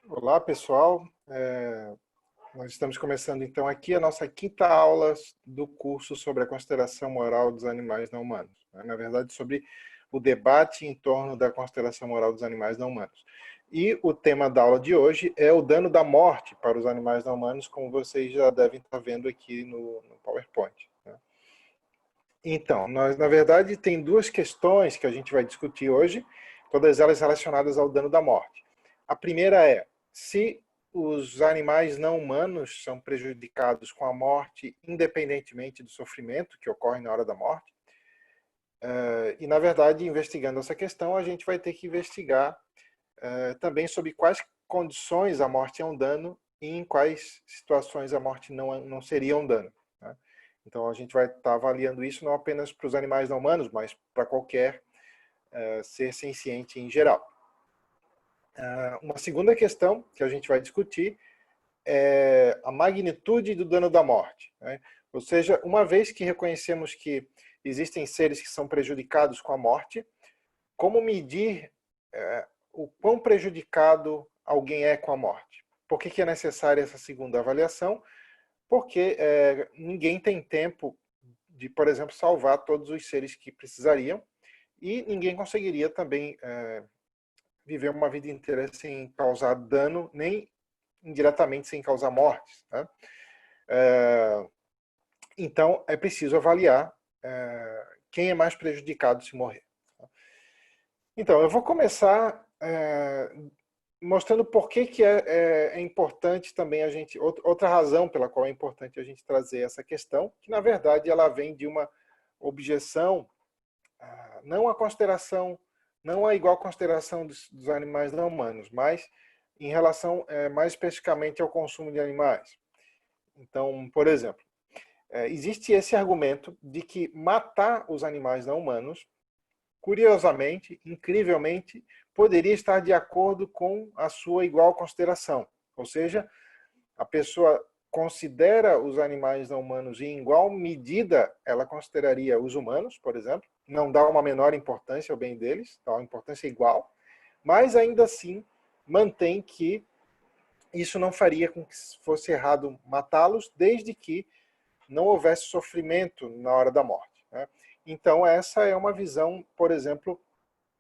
Olá, pessoal. Nós estamos começando então aqui a nossa quinta aula do curso sobre a consideração moral dos animais não humanos. Na verdade, sobre o debate em torno da consideração moral dos animais não humanos. E o tema da aula de hoje é o dano da morte para os animais não humanos, como vocês já devem estar vendo aqui no PowerPoint. Então, nós, na verdade, tem duas questões que a gente vai discutir hoje, todas elas relacionadas ao dano da morte. A primeira é se os animais não humanos são prejudicados com a morte, independentemente do sofrimento que ocorre na hora da morte. E, na verdade, investigando essa questão, a gente vai ter que investigar também sobre quais condições a morte é um dano e em quais situações a morte não seria um dano. Né? Então, a gente vai estar avaliando isso não apenas para os animais não humanos, mas para qualquer ser senciente em geral. Uma segunda questão que a gente vai discutir é a magnitude do dano da morte. Né? Ou seja, uma vez que reconhecemos que existem seres que são prejudicados com a morte, como medir o quão prejudicado alguém é com a morte? Por que é necessária essa segunda avaliação? Porque ninguém tem tempo de, por exemplo, salvar todos os seres que precisariam e ninguém conseguiria também viver uma vida inteira sem causar dano, nem indiretamente sem causar mortes. Né? Então, é preciso avaliar quem é mais prejudicado se morrer. Então, eu vou começar mostrando por que é importante também a gente... Outra razão pela qual é importante a gente trazer essa questão, que na verdade ela vem de uma objeção, não a consideração, não a igual consideração dos animais não humanos, mas em relação mais especificamente ao consumo de animais. Então, por exemplo, existe esse argumento de que matar os animais não humanos, curiosamente, incrivelmente, poderia estar de acordo com a sua igual consideração. Ou seja, a pessoa considera os animais não humanos e em igual medida ela consideraria os humanos, por exemplo, não dá uma menor importância ao bem deles, dá uma importância igual, mas ainda assim mantém que isso não faria com que fosse errado matá-los, desde que não houvesse sofrimento na hora da morte. Né? Então, essa é uma visão, por exemplo,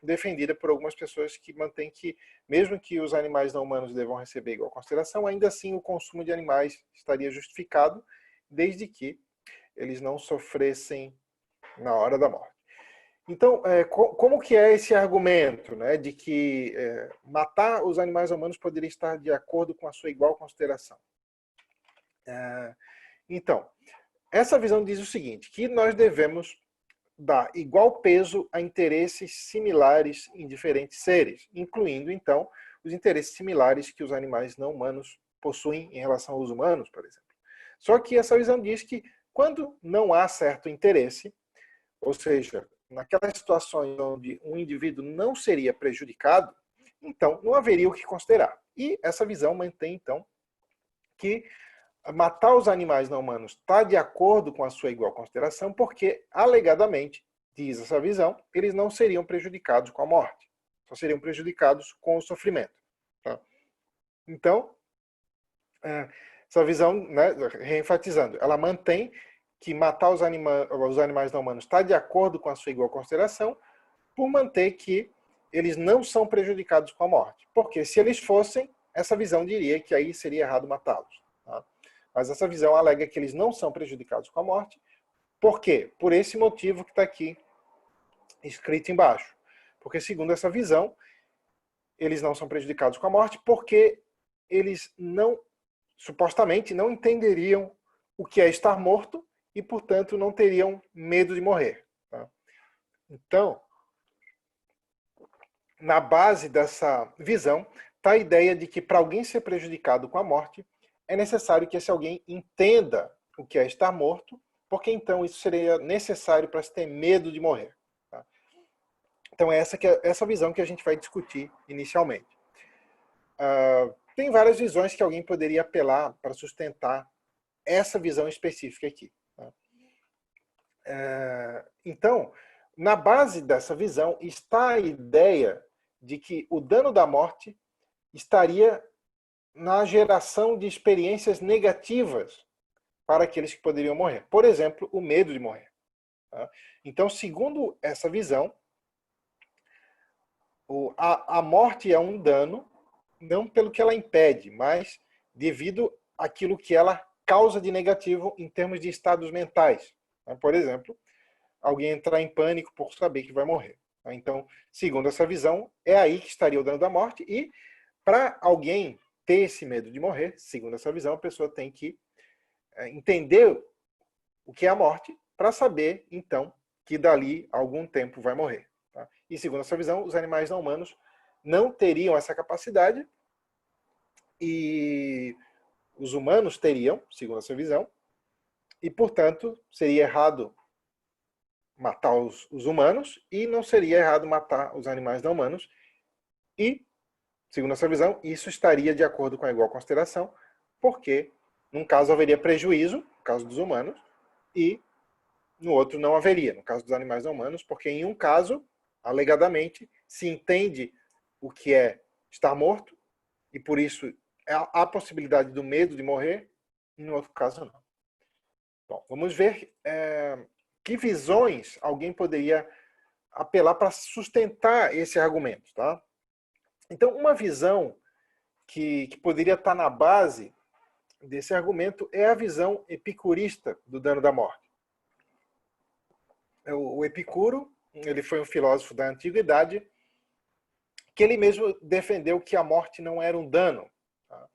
defendida por algumas pessoas que mantêm que, mesmo que os animais não humanos devam receber igual consideração, ainda assim o consumo de animais estaria justificado, desde que eles não sofressem na hora da morte. Então, como que é esse argumento, né, de que matar os animais humanos poderia estar de acordo com a sua igual consideração? Então, essa visão diz o seguinte, que nós devemos dar igual peso a interesses similares em diferentes seres, incluindo, então, os interesses similares que os animais não humanos possuem em relação aos humanos, por exemplo. Só que essa visão diz que quando não há certo interesse, ou seja, naquelas situações onde um indivíduo não seria prejudicado, então não haveria o que considerar. E essa visão mantém, então, que matar os animais não humanos está de acordo com a sua igual consideração, porque, alegadamente, diz essa visão, eles não seriam prejudicados com a morte, só seriam prejudicados com o sofrimento. Tá? Então, essa visão, né, reenfatizando, ela mantém que matar os animais não humanos está de acordo com a sua igual consideração, por manter que eles não são prejudicados com a morte. Porque se eles fossem, essa visão diria que aí seria errado matá-los. Tá? Mas essa visão alega que eles não são prejudicados com a morte. Por quê? Por esse motivo que está aqui escrito embaixo. Porque, segundo essa visão, eles não são prejudicados com a morte porque eles não, supostamente, não entenderiam o que é estar morto e, portanto, não teriam medo de morrer. Tá? Então, na base dessa visão está a ideia de que para alguém ser prejudicado com a morte, é necessário que esse alguém entenda o que é estar morto, porque então isso seria necessário para se ter medo de morrer. Tá? Então é essa visão que a gente vai discutir inicialmente. Tem várias visões que alguém poderia apelar para sustentar essa visão específica aqui. Tá? Então, na base dessa visão está a ideia de que o dano da morte estaria na geração de experiências negativas para aqueles que poderiam morrer. Por exemplo, o medo de morrer. Tá? Então, segundo essa visão, a morte é um dano, não pelo que ela impede, mas devido àquilo que ela causa de negativo em termos de estados mentais. Por exemplo, alguém entrar em pânico por saber que vai morrer. Então, segundo essa visão, é aí que estaria o dano da morte, e para alguém ter esse medo de morrer, segundo essa visão, a pessoa tem que entender o que é a morte para saber, então, que dali a algum tempo vai morrer. Tá? E segundo essa visão, os animais não humanos não teriam essa capacidade e os humanos teriam, segundo essa visão, e, portanto, seria errado matar os humanos e não seria errado matar os animais não humanos. E, segundo essa visão, isso estaria de acordo com a igual consideração, porque, num caso, haveria prejuízo, no caso dos humanos, e no outro não haveria, no caso dos animais não humanos, porque em um caso, alegadamente, se entende o que é estar morto, e por isso há a possibilidade do medo de morrer, e no outro caso não. Bom, vamos ver que visões alguém poderia apelar para sustentar esse argumento. Tá? Então, uma visão que poderia estar na base desse argumento é a visão epicurista do dano da morte. O Epicuro, ele foi um filósofo da antiguidade que ele mesmo defendeu que a morte não era um dano. Tá?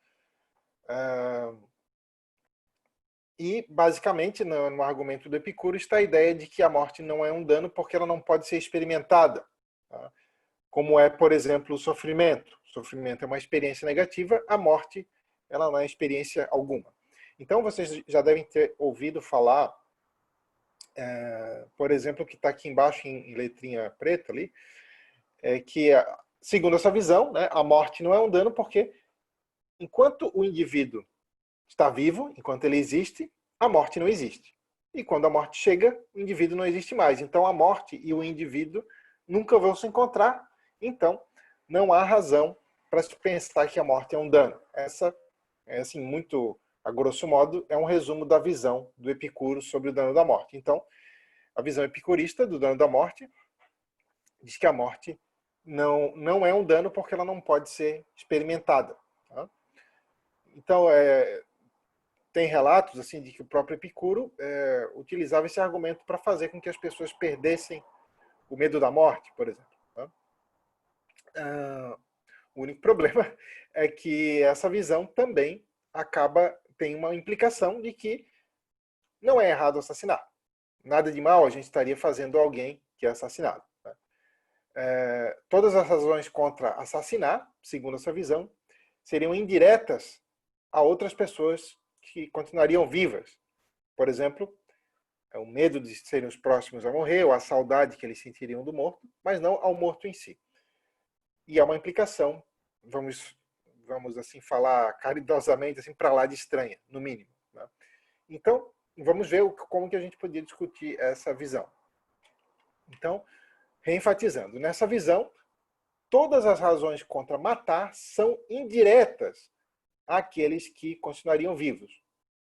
E, basicamente, no argumento do Epicuro está a ideia de que a morte não é um dano porque ela não pode ser experimentada. Tá? Como é, por exemplo, o sofrimento. O sofrimento é uma experiência negativa, a morte ela não é experiência alguma. Então, vocês já devem ter ouvido falar, por exemplo, que está aqui embaixo em letrinha preta ali, que, segundo essa visão, né, a morte não é um dano porque enquanto o indivíduo está vivo, enquanto ele existe, a morte não existe. E quando a morte chega, o indivíduo não existe mais. Então a morte e o indivíduo nunca vão se encontrar. Então não há razão para se pensar que a morte é um dano. Essa é, assim, muito a grosso modo, é um resumo da visão do Epicuro sobre o dano da morte. Então, a visão epicurista do dano da morte diz que a morte não é um dano porque ela não pode ser experimentada. Tá? Então, tem relatos assim de que o próprio Epicuro utilizava esse argumento para fazer com que as pessoas perdessem o medo da morte, por exemplo. Tá? O único problema é que essa visão também tem uma implicação de que não é errado assassinar. Nada de mal a gente estaria fazendo alguém que é assassinado. Tá? Todas as razões contra assassinar, segundo essa visão, seriam indiretas a outras pessoas que continuariam vivas. Por exemplo, o medo de serem os próximos a morrer, ou a saudade que eles sentiriam do morto, mas não ao morto em si. E há uma implicação, vamos assim falar caridosamente, assim, para lá de estranha, no mínimo. Né? Então, vamos ver como que a gente podia discutir essa visão. Então, reenfatizando, nessa visão, todas as razões contra matar são indiretas àqueles que continuariam vivos.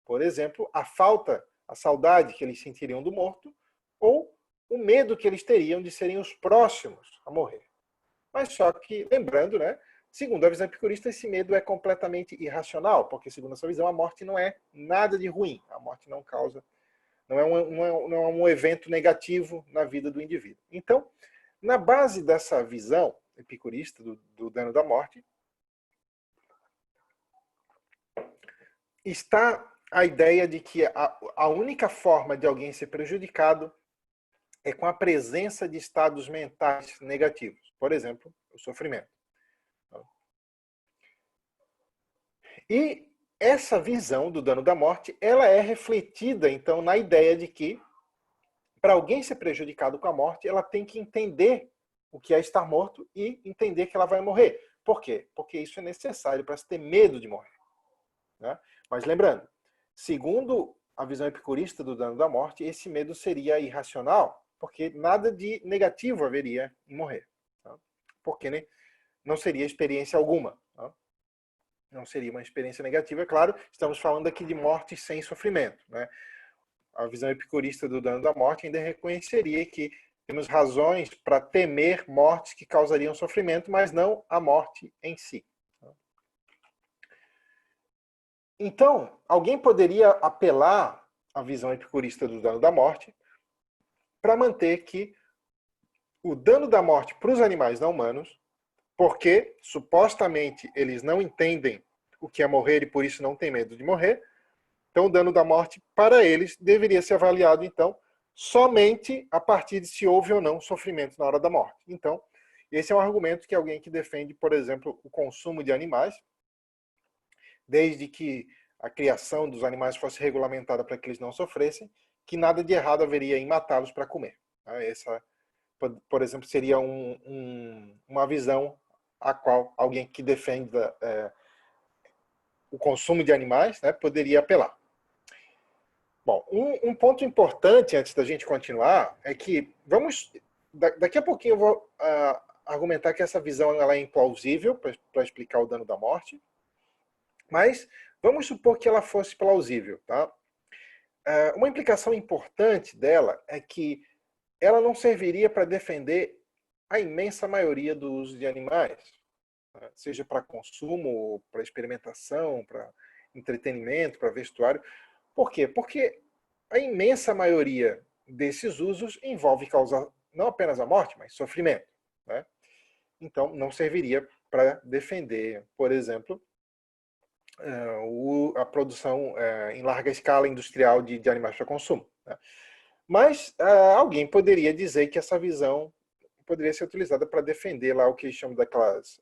Por exemplo, a saudade que eles sentiriam do morto, ou o medo que eles teriam de serem os próximos a morrer. Mas só que, lembrando, né, segundo a visão epicurista, esse medo é completamente irracional, porque segundo essa visão, a morte não é nada de ruim. A morte não causa, não é um evento negativo na vida do indivíduo. Então, na base dessa visão epicurista do dano da morte, está a ideia de que a única forma de alguém ser prejudicado é com a presença de estados mentais negativos. Por exemplo, o sofrimento. E essa visão do dano da morte, ela é refletida, então, na ideia de que, para alguém ser prejudicado com a morte, ela tem que entender o que é estar morto e entender que ela vai morrer. Por quê? Porque isso é necessário para se ter medo de morrer. Né? Mas lembrando, segundo a visão epicurista do dano da morte, esse medo seria irracional, porque nada de negativo haveria em morrer. Tá? Porque, né, não seria experiência alguma. Tá? Não seria uma experiência negativa, é claro, estamos falando aqui de morte sem sofrimento, né? A visão epicurista do dano da morte ainda reconheceria que temos razões para temer mortes que causariam sofrimento, mas não a morte em si. Então, alguém poderia apelar à visão epicurista do dano da morte para manter que o dano da morte para os animais não humanos, porque supostamente eles não entendem o que é morrer e por isso não têm medo de morrer, então o dano da morte para eles deveria ser avaliado então somente a partir de se houve ou não sofrimento na hora da morte. Então, esse é um argumento que alguém que defende, por exemplo, o consumo de animais, desde que a criação dos animais fosse regulamentada para que eles não sofressem, que nada de errado haveria em matá-los para comer. Essa, por exemplo, seria uma visão a qual alguém que defende o consumo de animais, né, poderia apelar. Bom, um ponto importante antes da gente continuar é que daqui a pouquinho eu vou argumentar que essa visão ela é implausível para explicar o dano da morte, mas vamos supor que ela fosse plausível, tá? Uma implicação importante dela é que ela não serviria para defender a imensa maioria do uso de animais, tá? Seja para consumo, para experimentação, para entretenimento, para vestuário. Por quê? Porque a imensa maioria desses usos envolve causar não apenas a morte, mas sofrimento, né? Então, não serviria para defender, por exemplo, a produção em larga escala industrial de animais para consumo, né? Mas alguém poderia dizer que essa visão poderia ser utilizada para defender lá o que eles chamam daquelas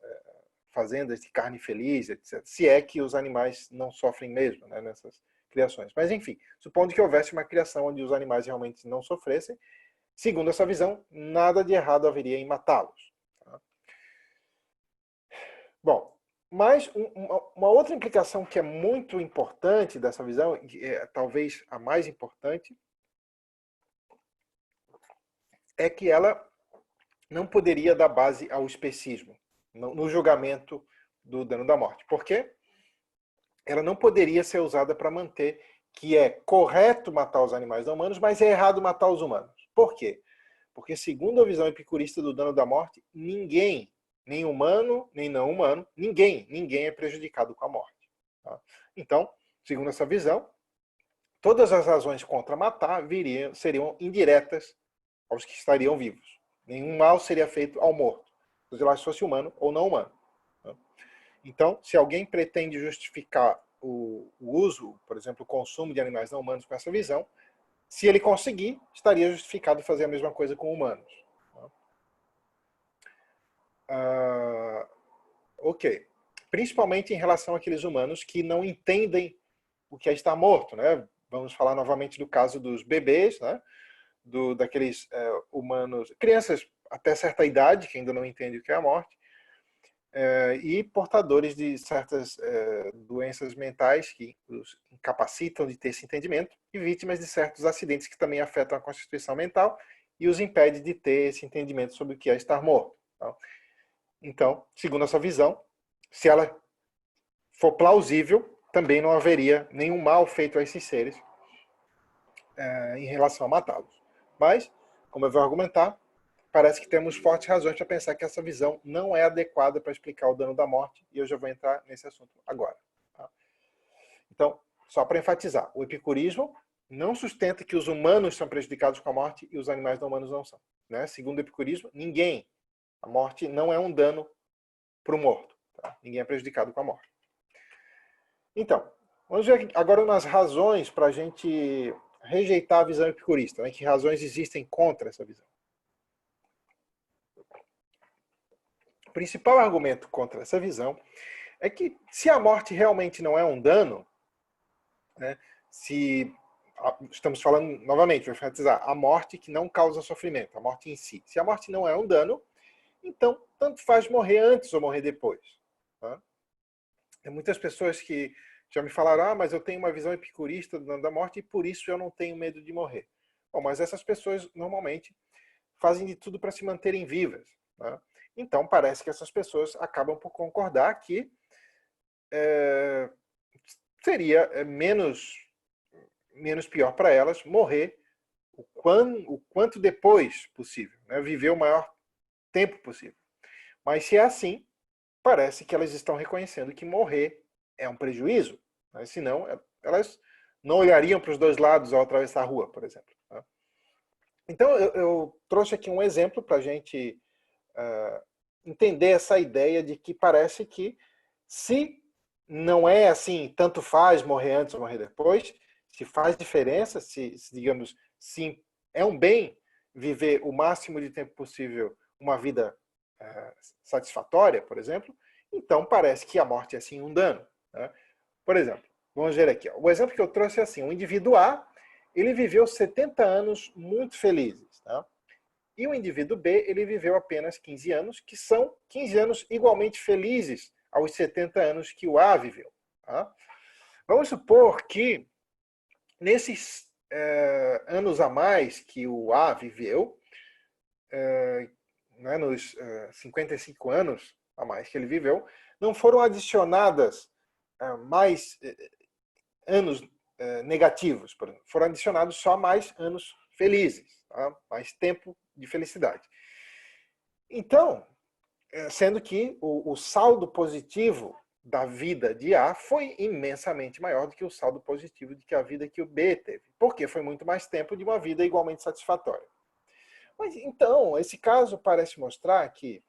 fazendas de carne feliz, etc. Se é que os animais não sofrem mesmo, né, nessas criações. Mas, enfim, supondo que houvesse uma criação onde os animais realmente não sofressem, segundo essa visão, nada de errado haveria em matá-los. Tá? Bom, mas uma outra implicação que é muito importante dessa visão, talvez a mais importante, é que ela não poderia dar base ao especismo no julgamento do dano da morte. Por quê? Ela não poderia ser usada para manter que é correto matar os animais não humanos, mas é errado matar os humanos. Por quê? Porque, segundo a visão epicurista do dano da morte, ninguém, nem humano, nem não humano, ninguém é prejudicado com a morte. Tá? Então, segundo essa visão, todas as razões contra matar seriam indiretas aos que estariam vivos. Nenhum mal seria feito ao morto, seja lá se fosse humano ou não humano. Então, se alguém pretende justificar o uso, por exemplo, o consumo de animais não humanos com essa visão, se ele conseguir, estaria justificado fazer a mesma coisa com humanos. Ok. Principalmente em relação àqueles humanos que não entendem o que é estar morto, né? Vamos falar novamente do caso dos bebês, né? Daqueles humanos, crianças até certa idade, que ainda não entendem o que é a morte, e portadores de certas doenças mentais que os incapacitam de ter esse entendimento, e vítimas de certos acidentes que também afetam a constituição mental e os impede de ter esse entendimento sobre o que é estar morto. Então, segundo essa visão, se ela for plausível, também não haveria nenhum mal feito a esses seres em relação a matá-los. Mas, como eu vou argumentar, parece que temos fortes razões para pensar que essa visão não é adequada para explicar o dano da morte, e eu já vou entrar nesse assunto agora. Tá? Então, só para enfatizar, o epicurismo não sustenta que os humanos são prejudicados com a morte e os animais não humanos não são. Né? Segundo o epicurismo, a morte não é um dano para o morto. Tá? Ninguém é prejudicado com a morte. Então, vamos ver agora umas razões para a gente rejeitar a visão epicurista. Né? Que razões existem contra essa visão? O principal argumento contra essa visão é que se a morte realmente não é um dano, né, se estamos falando novamente, vou enfatizar, a morte que não causa sofrimento, a morte em si. Se a morte não é um dano, então tanto faz morrer antes ou morrer depois. Tá? Tem muitas pessoas que já me falaram, mas eu tenho uma visão epicurista do dano da morte e por isso eu não tenho medo de morrer. Bom, mas essas pessoas normalmente fazem de tudo para se manterem vivas. Tá? Então parece que essas pessoas acabam por concordar que seria menos pior para elas morrer o quanto depois possível, né? Viver o maior tempo possível. Mas se é assim, parece que elas estão reconhecendo que morrer é um prejuízo, né? Senão elas não olhariam para os dois lados ao atravessar a rua, por exemplo. Né? Então eu trouxe aqui um exemplo para a gente entender essa ideia de que parece que se não é assim, tanto faz morrer antes ou morrer depois, se faz diferença, digamos, se é um bem viver o máximo de tempo possível uma vida satisfatória, por exemplo, então parece que a morte é sim um dano. Né? Por exemplo, vamos ver aqui. O exemplo que eu trouxe é assim, o indivíduo A, ele viveu 70 anos muito felizes. Tá? E o indivíduo B, ele viveu apenas 15 anos, que são 15 anos igualmente felizes aos 70 anos que o A viveu. Tá? Vamos supor que nesses anos a mais que o A viveu, né, nos 55 anos a mais que ele viveu, não foram adicionadas mais anos negativos, por exemplo. Foram adicionados só mais anos felizes, tá? Mais tempo de felicidade. Então, sendo que o saldo positivo da vida de A foi imensamente maior do que o saldo positivo de que a vida que o B teve, porque foi muito mais tempo de uma vida igualmente satisfatória. Mas então, esse caso parece mostrar que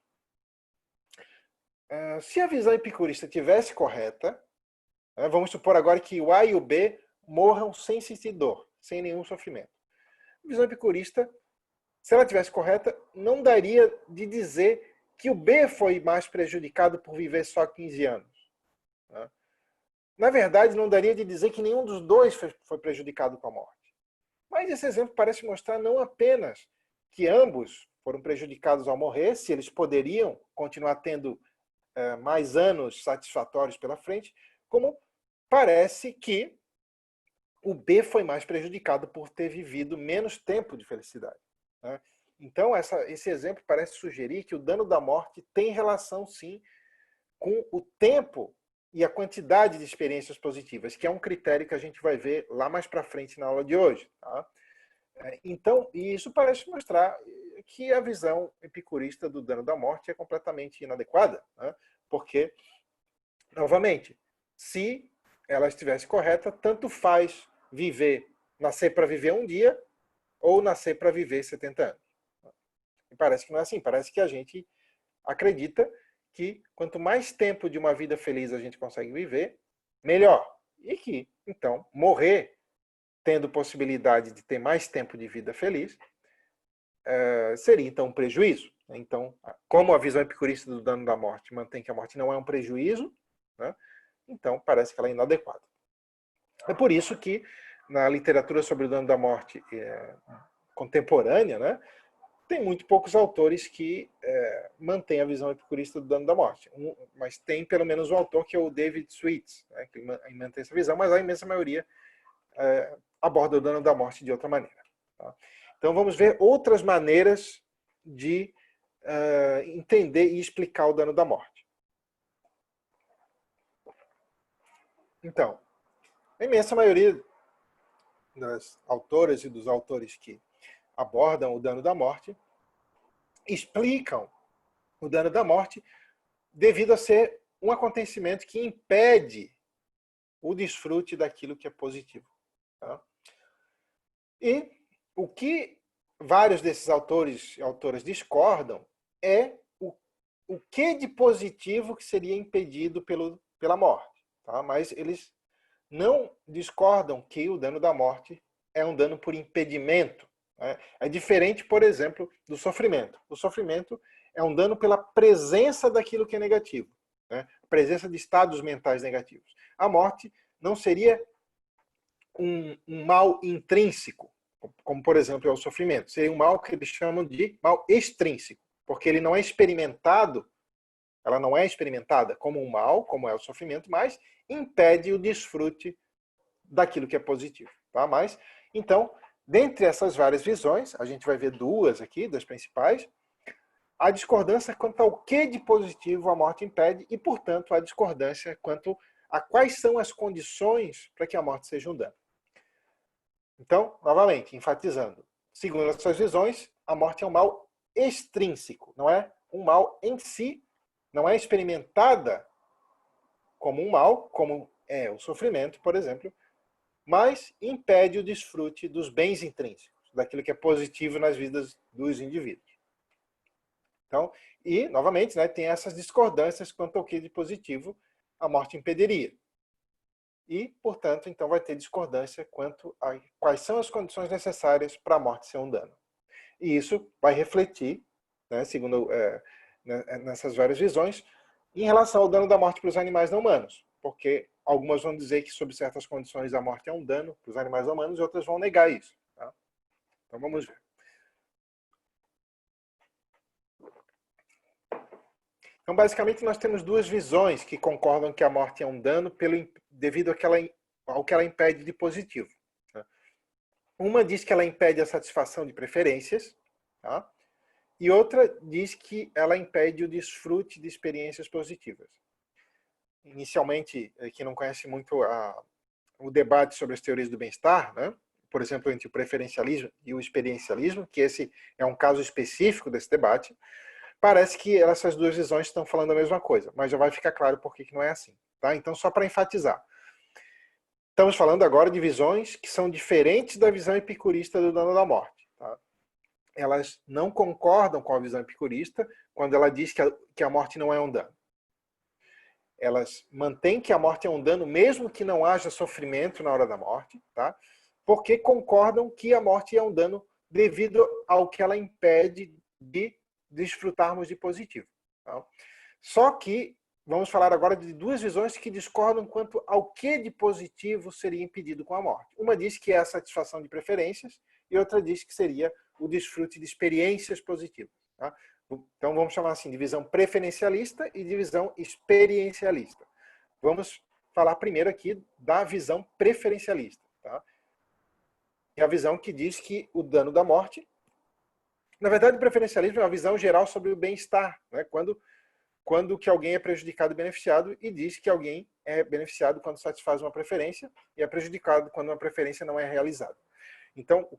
se a visão epicurista tivesse correta, vamos supor agora que o A e o B morram sem sentir dor, sem nenhum sofrimento. A visão epicurista, se ela tivesse correta, não daria de dizer que o B foi mais prejudicado por viver só 15 anos. Na verdade, não daria de dizer que nenhum dos dois foi prejudicado com a morte. Mas esse exemplo parece mostrar não apenas que ambos foram prejudicados ao morrer, se eles poderiam continuar tendo mais anos satisfatórios pela frente, como parece que o B foi mais prejudicado por ter vivido menos tempo de felicidade. Né? Então, esse exemplo parece sugerir que o dano da morte tem relação, sim, com o tempo e a quantidade de experiências positivas, que é um critério que a gente vai ver lá mais para frente na aula de hoje. Tá? Então, isso parece mostrar que a visão epicurista do dano da morte é completamente inadequada, né? Porque, novamente, se ela estivesse correta, tanto faz nascer para viver um dia ou nascer para viver 70 anos. E parece que não é assim, parece que a gente acredita que quanto mais tempo de uma vida feliz a gente consegue viver, melhor. E que, então, morrer tendo possibilidade de ter mais tempo de vida feliz, seria então um prejuízo. Então, como a visão epicurista do dano da morte mantém que a morte não é um prejuízo, né, então parece que ela é inadequada. É por isso que na literatura sobre o dano da morte contemporânea, né, tem muito poucos autores que mantêm a visão epicurista do dano da morte. Mas tem pelo menos um autor que é o David Sweets, né, que mantém essa visão, mas a imensa maioria aborda o dano da morte de outra maneira. Tá? Então vamos ver outras maneiras de entender e explicar o dano da morte. Então, a imensa maioria das autoras e dos autores que abordam o dano da morte explicam o dano da morte devido a ser um acontecimento que impede o desfrute daquilo que é positivo. Tá? E o que vários desses autores e autoras discordam é o que de positivo que seria impedido pela morte. Tá? Mas eles não discordam que o dano da morte é um dano por impedimento. Né? É diferente, por exemplo, do sofrimento. O sofrimento é um dano pela presença daquilo que é negativo. Né? A presença de estados mentais negativos. A morte não seria um mal intrínseco, como, por exemplo, é o sofrimento. Seria um mal que eles chamam de mal extrínseco, porque ele não é experimentado, ela não é experimentada como um mal, como é o sofrimento, mas impede o desfrute daquilo que é positivo. Tá? Mas, então, dentre essas várias visões, a gente vai ver duas aqui, das principais, há discordância quanto ao que de positivo a morte impede e, portanto, há discordância quanto a quais são as condições para que a morte seja um dano. Então, novamente, enfatizando, segundo essas visões, a morte é um mal extrínseco, não é um mal em si, não é experimentada como um mal, como é o sofrimento, por exemplo, mas impede o desfrute dos bens intrínsecos, daquilo que é positivo nas vidas dos indivíduos. Então, e, novamente, né, tem essas discordâncias quanto ao que de positivo a morte impediria. E, portanto, então vai ter discordância quanto a quais são as condições necessárias para a morte ser um dano. E isso vai refletir, né, segundo nessas várias visões, em relação ao dano da morte para os animais não humanos. Porque algumas vão dizer que, sob certas condições, a morte é um dano para os animais não humanos e outras vão negar isso. Tá? Então vamos ver. Então, basicamente, nós temos duas visões que concordam que a morte é um dano devido ao que ela impede de positivo. Tá? Uma diz que ela impede a satisfação de preferências, tá? E outra diz que ela impede o desfrute de experiências positivas. Inicialmente, quem não conhece muito o debate sobre as teorias do bem-estar, né? Por exemplo, entre o preferencialismo e o experiencialismo, que esse é um caso específico desse debate, parece que essas duas visões estão falando a mesma coisa, mas já vai ficar claro por que não é assim. Tá? Então, só para enfatizar. Estamos falando agora de visões que são diferentes da visão epicurista do dano da morte. Tá? Elas não concordam com a visão epicurista quando ela diz que a morte não é um dano. Elas mantêm que a morte é um dano mesmo que não haja sofrimento na hora da morte, tá? Porque concordam que a morte é um dano devido ao que ela impede de desfrutarmos de positivo. Tá? Só que vamos falar agora de duas visões que discordam quanto ao que de positivo seria impedido com a morte. Uma diz que é a satisfação de preferências e outra diz que seria o desfrute de experiências positivas. Tá? Então vamos chamar assim de visão preferencialista e de visão experiencialista. Vamos falar primeiro aqui da visão preferencialista. Tá? É a visão que diz que o dano da morte, na verdade, o preferencialismo é uma visão geral sobre o bem-estar, né? Quando que alguém é prejudicado e beneficiado, e diz que alguém é beneficiado quando satisfaz uma preferência e é prejudicado quando uma preferência não é realizada. Então,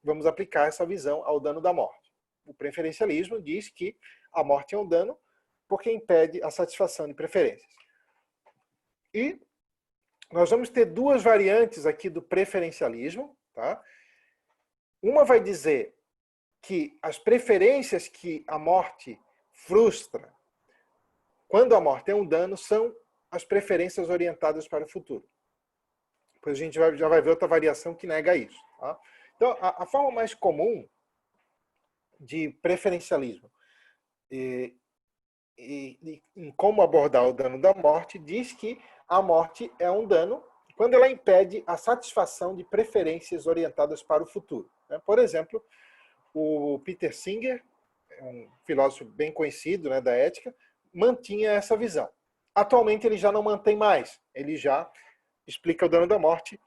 vamos aplicar essa visão ao dano da morte. O preferencialismo diz que a morte é um dano porque impede a satisfação de preferências. E nós vamos ter duas variantes aqui do preferencialismo. Tá? Uma vai dizer que as preferências que a morte frustra, quando a morte é um dano, são as preferências orientadas para o futuro. Depois a gente já vai ver outra variação que nega isso. Tá? Então, a forma mais comum de preferencialismo e em como abordar o dano da morte diz que a morte é um dano quando ela impede a satisfação de preferências orientadas para o futuro. Por exemplo, o Peter Singer, um filósofo bem conhecido, né, da ética, mantinha essa visão. Atualmente ele já não mantém mais, ele já explica o dano da morte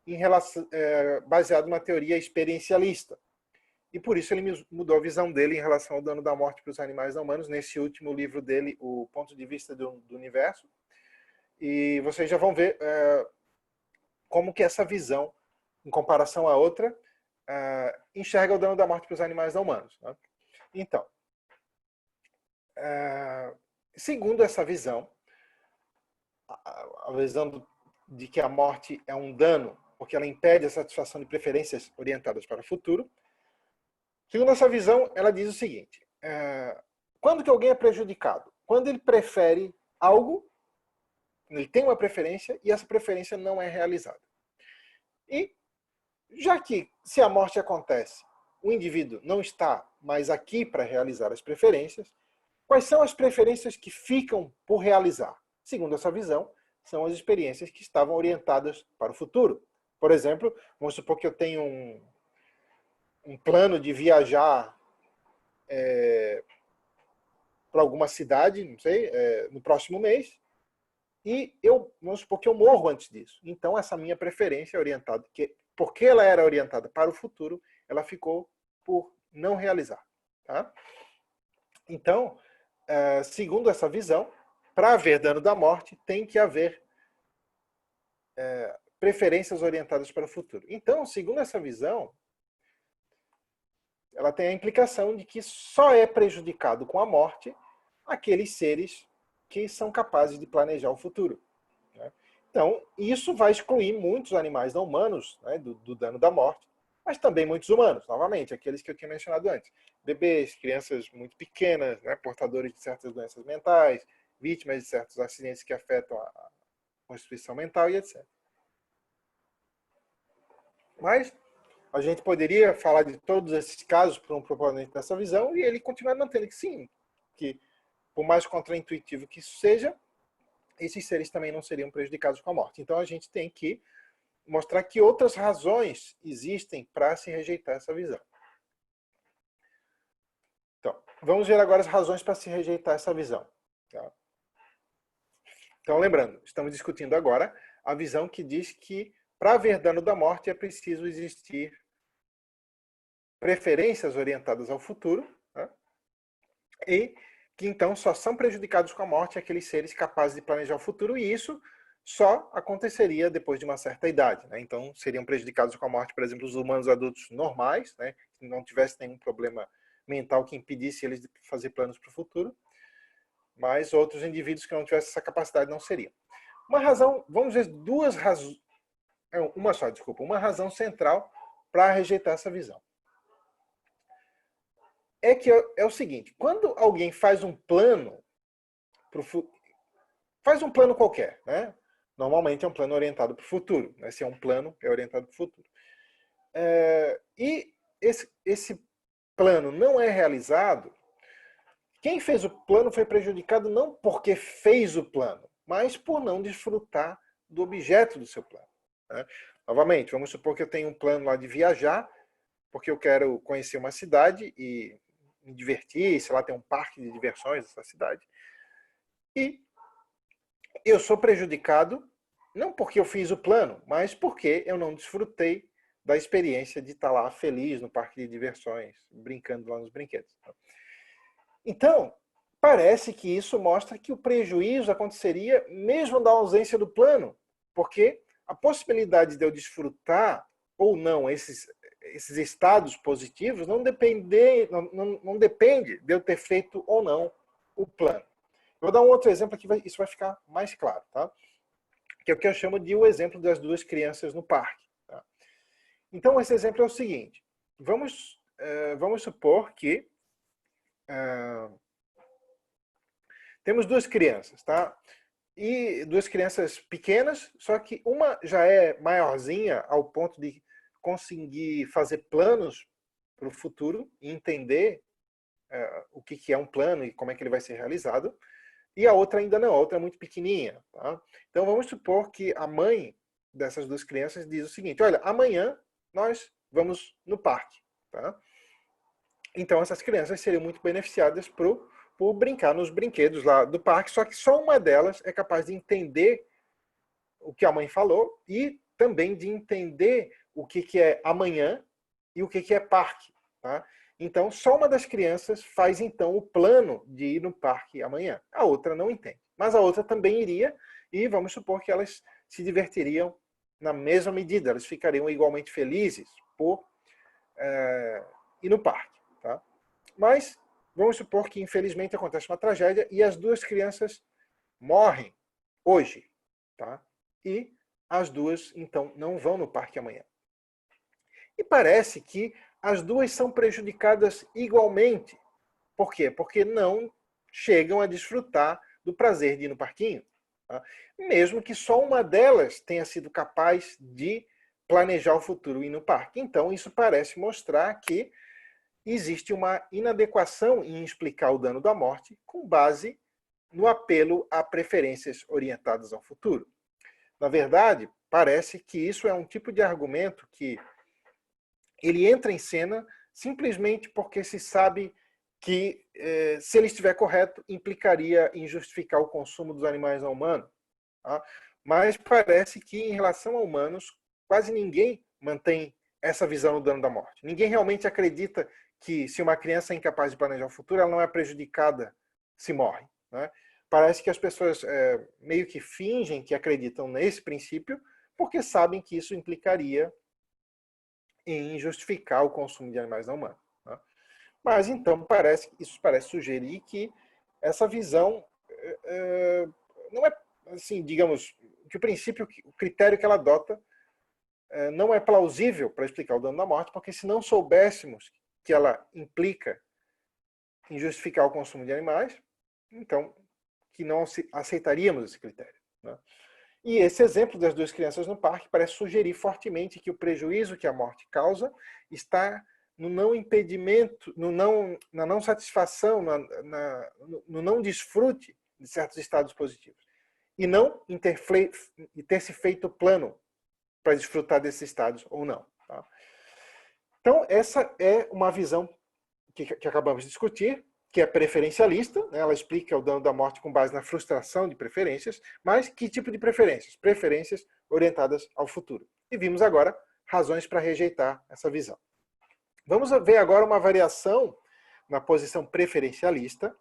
em relação, baseado numa teoria experiencialista. E por isso ele mudou a visão dele em relação ao dano da morte para os animais não humanos, nesse último livro dele, O Ponto de Vista do Universo. E vocês já vão ver como que essa visão, em comparação à outra, enxerga o dano da morte para os animais não humanos. Né? Então, segundo essa visão, a visão de que a morte é um dano porque ela impede a satisfação de preferências orientadas para o futuro, segundo essa visão, ela diz o seguinte: quando que alguém é prejudicado? Quando ele prefere algo, ele tem uma preferência e essa preferência não é realizada. E já que, se a morte acontece, o indivíduo não está mais aqui para realizar as preferências, quais são as preferências que ficam por realizar? Segundo essa visão, são as experiências que estavam orientadas para o futuro. Por exemplo, vamos supor que eu tenho um plano de viajar para alguma cidade, não sei, no próximo mês, e vamos supor que eu morro antes disso. Então, essa minha preferência é orientada, porque ela era orientada para o futuro, ela ficou por não realizar. Tá? Então, segundo essa visão, para haver dano da morte, tem que haver preferências orientadas para o futuro. Então, segundo essa visão, ela tem a implicação de que só é prejudicado com a morte aqueles seres que são capazes de planejar o futuro. Né? Então, isso vai excluir muitos animais não humanos, né, do dano da morte, mas também muitos humanos, novamente, aqueles que eu tinha mencionado antes. Bebês, crianças muito pequenas, né, portadores de certas doenças mentais, vítimas de certos acidentes que afetam a constituição mental e etc. Mas a gente poderia falar de todos esses casos para um proponente dessa visão e ele continuar mantendo que sim, que por mais contraintuitivo que isso seja, esses seres também não seriam prejudicados com a morte. Então a gente tem que mostrar que outras razões existem para se rejeitar essa visão. Então, vamos ver agora as razões para se rejeitar essa visão. Tá? Então, lembrando, estamos discutindo agora a visão que diz que para haver dano da morte é preciso existir preferências orientadas ao futuro, né? E que então só são prejudicados com a morte aqueles seres capazes de planejar o futuro, e isso só aconteceria depois de uma certa idade. Né? Então seriam prejudicados com a morte, por exemplo, os humanos adultos normais, né? Que não tivessem nenhum problema mental que impedisse eles de fazer planos para o futuro, mas outros indivíduos que não tivessem essa capacidade não seriam. Uma razão, vamos ver duas razões, uma só, desculpa, uma razão central para rejeitar essa visão. É que é o seguinte, quando alguém faz um plano, faz um plano qualquer, né? Normalmente é um plano orientado para o futuro, né? Se é um plano, é orientado para o futuro. E esse plano não é realizado, quem fez o plano foi prejudicado não porque fez o plano, mas por não desfrutar do objeto do seu plano. Né? Novamente, vamos supor que eu tenho um plano lá de viajar, porque eu quero conhecer uma cidade e me divertir, sei lá, tem um parque de diversões nessa cidade. E eu sou prejudicado não porque eu fiz o plano, mas porque eu não desfrutei da experiência de estar lá feliz no parque de diversões, brincando lá nos brinquedos. Então, parece que isso mostra que o prejuízo aconteceria mesmo da ausência do plano, porque a possibilidade de eu desfrutar ou não esses estados positivos não depende de eu ter feito ou não o plano. Vou dar um outro exemplo que isso vai ficar mais claro, tá? Que é o que eu chamo de o exemplo das duas crianças no parque. Tá? Então, esse exemplo é o seguinte. Vamos supor que temos duas crianças, tá? E duas crianças pequenas, só que uma já é maiorzinha ao ponto de conseguir fazer planos para o futuro e entender o que é um plano e como é que ele vai ser realizado. E a outra ainda não, a outra é muito pequenininha. Tá? Então vamos supor que a mãe dessas duas crianças diz o seguinte, olha, amanhã nós vamos no parque. Tá? Então essas crianças seriam muito beneficiadas por brincar nos brinquedos lá do parque, só que só uma delas é capaz de entender o que a mãe falou e também de entender o que é amanhã e o que é parque. Tá? Então, só uma das crianças faz, então, o plano de ir no parque amanhã. A outra não entende. Mas a outra também iria e vamos supor que elas se divertiriam na mesma medida. Elas ficariam igualmente felizes por ir no parque. Tá? Mas vamos supor que, infelizmente, acontece uma tragédia e as duas crianças morrem hoje. Tá? E as duas, então, não vão no parque amanhã. E parece que as duas são prejudicadas igualmente. Por quê? Porque não chegam a desfrutar do prazer de ir no parquinho. Tá? Mesmo que só uma delas tenha sido capaz de planejar o futuro e ir no parque. Então, isso parece mostrar que existe uma inadequação em explicar o dano da morte com base no apelo a preferências orientadas ao futuro. Na verdade, parece que isso é um tipo de argumento que ele entra em cena simplesmente porque se sabe que, se ele estiver correto, implicaria em justificar o consumo dos animais não humanos. Tá? Mas parece que, em relação a humanos, quase ninguém mantém essa visão do dano da morte. Ninguém realmente acredita que se uma criança é incapaz de planejar o futuro, ela não é prejudicada se morre, né? Parece que as pessoas meio que fingem que acreditam nesse princípio, porque sabem que isso implicaria em justificar o consumo de animais não humanos, né? Mas então isso parece sugerir que essa visão não é, assim, digamos, que o critério que ela adota não é plausível para explicar o dano da morte, porque se não soubéssemos que ela implica em justificar o consumo de animais, então que não aceitaríamos esse critério, né? E esse exemplo das duas crianças no parque parece sugerir fortemente que o prejuízo que a morte causa está no não impedimento, na não satisfação, no não desfrute de certos estados positivos. E não em ter se feito plano para desfrutar desses estados ou não, tá? Então, essa é uma visão que acabamos de discutir, que é preferencialista, né? Ela explica o dano da morte com base na frustração de preferências, mas que tipo de preferências? Preferências orientadas ao futuro. E vimos agora razões para rejeitar essa visão. Vamos ver agora uma variação na posição preferencialista,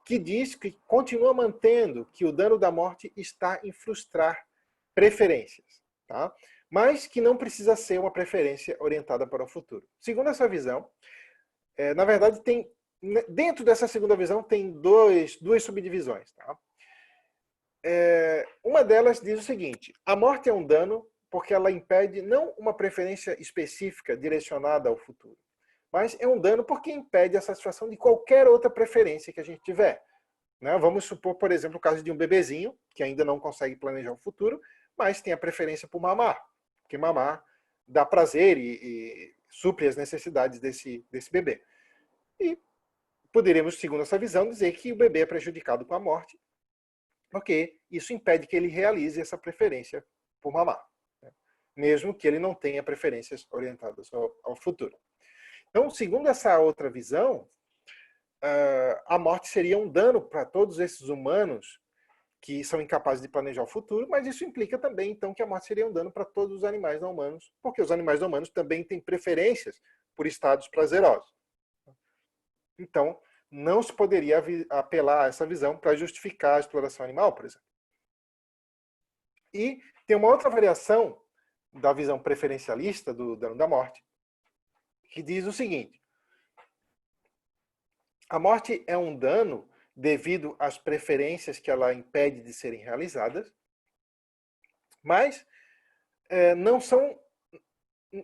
que diz que continua mantendo que o dano da morte está em frustrar preferências, tá? Mas que não precisa ser uma preferência orientada para o futuro. Segundo essa visão, na verdade, dentro dessa segunda visão tem duas subdivisões, tá? Uma delas diz o seguinte: a morte é um dano porque ela impede não uma preferência específica direcionada ao futuro, mas é um dano porque impede a satisfação de qualquer outra preferência que a gente tiver, né? Vamos supor, por exemplo, o caso de um bebezinho que ainda não consegue planejar o futuro, mas tem a preferência por mamar, porque mamar dá prazer e supre as necessidades desse bebê. E poderíamos, segundo essa visão, dizer que o bebê é prejudicado com a morte, porque isso impede que ele realize essa preferência por mamar, né? Mesmo que ele não tenha preferências orientadas ao futuro. Então, segundo essa outra visão, a morte seria um dano para todos esses humanos que são incapazes de planejar o futuro, mas isso implica também, então, que a morte seria um dano para todos os animais não humanos, porque os animais não humanos também têm preferências por estados prazerosos. Então, não se poderia apelar a essa visão para justificar a exploração animal, por exemplo. E tem uma outra variação da visão preferencialista do dano da morte, que diz o seguinte: a morte é um dano devido às preferências que ela impede de serem realizadas, mas não são,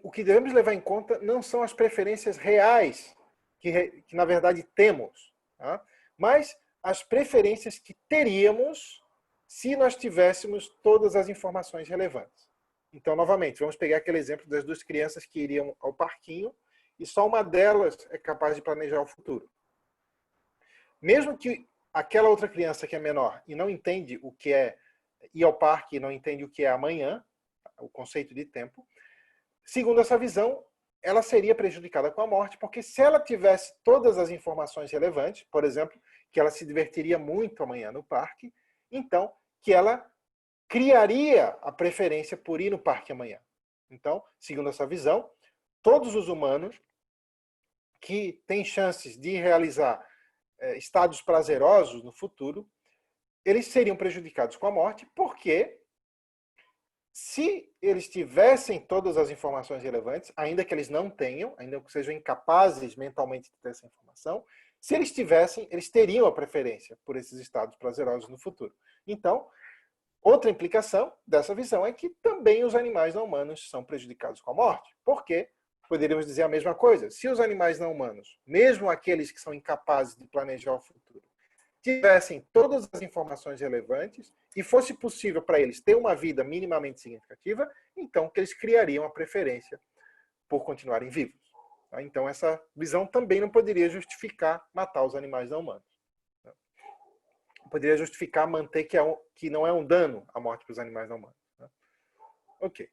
o que devemos levar em conta não são as preferências reais que na verdade temos, tá? Mas as preferências que teríamos se nós tivéssemos todas as informações relevantes. Então, novamente, vamos pegar aquele exemplo das duas crianças que iriam ao parquinho e só uma delas é capaz de planejar o futuro. Mesmo que aquela outra criança que é menor e não entende o que é ir ao parque, não entende o que é amanhã, o conceito de tempo, segundo essa visão, ela seria prejudicada com a morte, porque se ela tivesse todas as informações relevantes, por exemplo, que ela se divertiria muito amanhã no parque, então que ela criaria a preferência por ir no parque amanhã. Então, segundo essa visão, todos os humanos que têm chances de realizar estados prazerosos no futuro, eles seriam prejudicados com a morte, porque se eles tivessem todas as informações relevantes, ainda que eles não tenham, ainda que sejam incapazes mentalmente de ter essa informação, se eles tivessem, eles teriam a preferência por esses estados prazerosos no futuro. Então, outra implicação dessa visão é que também os animais não humanos são prejudicados com a morte. Por quê? Poderíamos dizer a mesma coisa. Se os animais não humanos, mesmo aqueles que são incapazes de planejar o futuro, tivessem todas as informações relevantes e fosse possível para eles ter uma vida minimamente significativa, então que eles criariam a preferência por continuarem vivos. Então essa visão também não poderia justificar matar os animais não humanos. Poderia justificar manter que não é um dano a morte para os animais não humanos. Ok.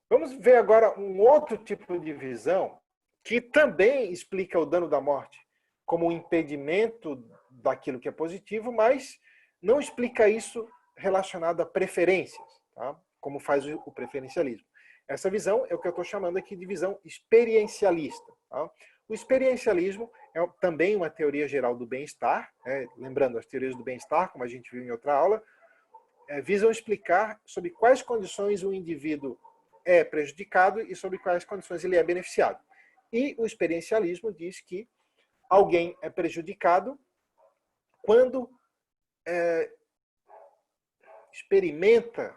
Vamos ver agora um outro tipo de visão que também explica o dano da morte como um impedimento daquilo que é positivo, mas não explica isso relacionado a preferências, tá? Como faz o preferencialismo. Essa visão é o que eu estou chamando aqui de visão experiencialista, tá? O experiencialismo é também uma teoria geral do bem-estar, né? Lembrando, as teorias do bem-estar, como a gente viu em outra aula, visam explicar sobre quais condições o indivíduo é prejudicado e sobre quais condições ele é beneficiado. E o experiencialismo diz que alguém é prejudicado quando experimenta,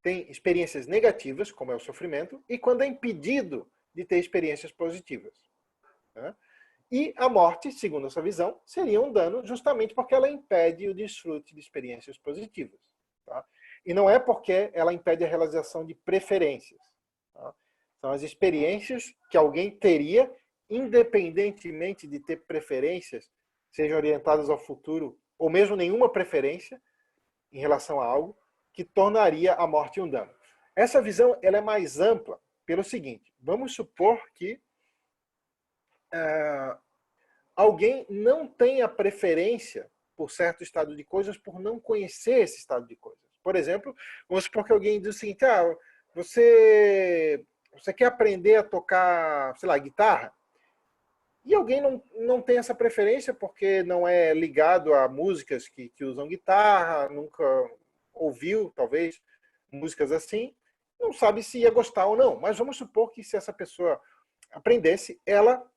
tem experiências negativas, como é o sofrimento, e quando é impedido de ter experiências positivas. Né? E a morte, segundo essa visão, seria um dano justamente porque ela impede o desfrute de experiências positivas. Tá? E não é porque ela impede a realização de preferências. Tá? São as experiências que alguém teria, independentemente de ter preferências, sejam orientadas ao futuro, ou mesmo nenhuma preferência em relação a algo, que tornaria a morte um dano. Essa visão ela é mais ampla pelo seguinte: vamos supor que alguém não tenha preferência por certo estado de coisas por não conhecer esse estado de coisas. Por exemplo, vamos supor que alguém diz o seguinte: você quer aprender a tocar, sei lá, guitarra? E alguém não tem essa preferência porque não é ligado a músicas que usam guitarra, nunca ouviu, talvez, músicas assim, não sabe se ia gostar ou não. Mas vamos supor que se essa pessoa aprendesse, ela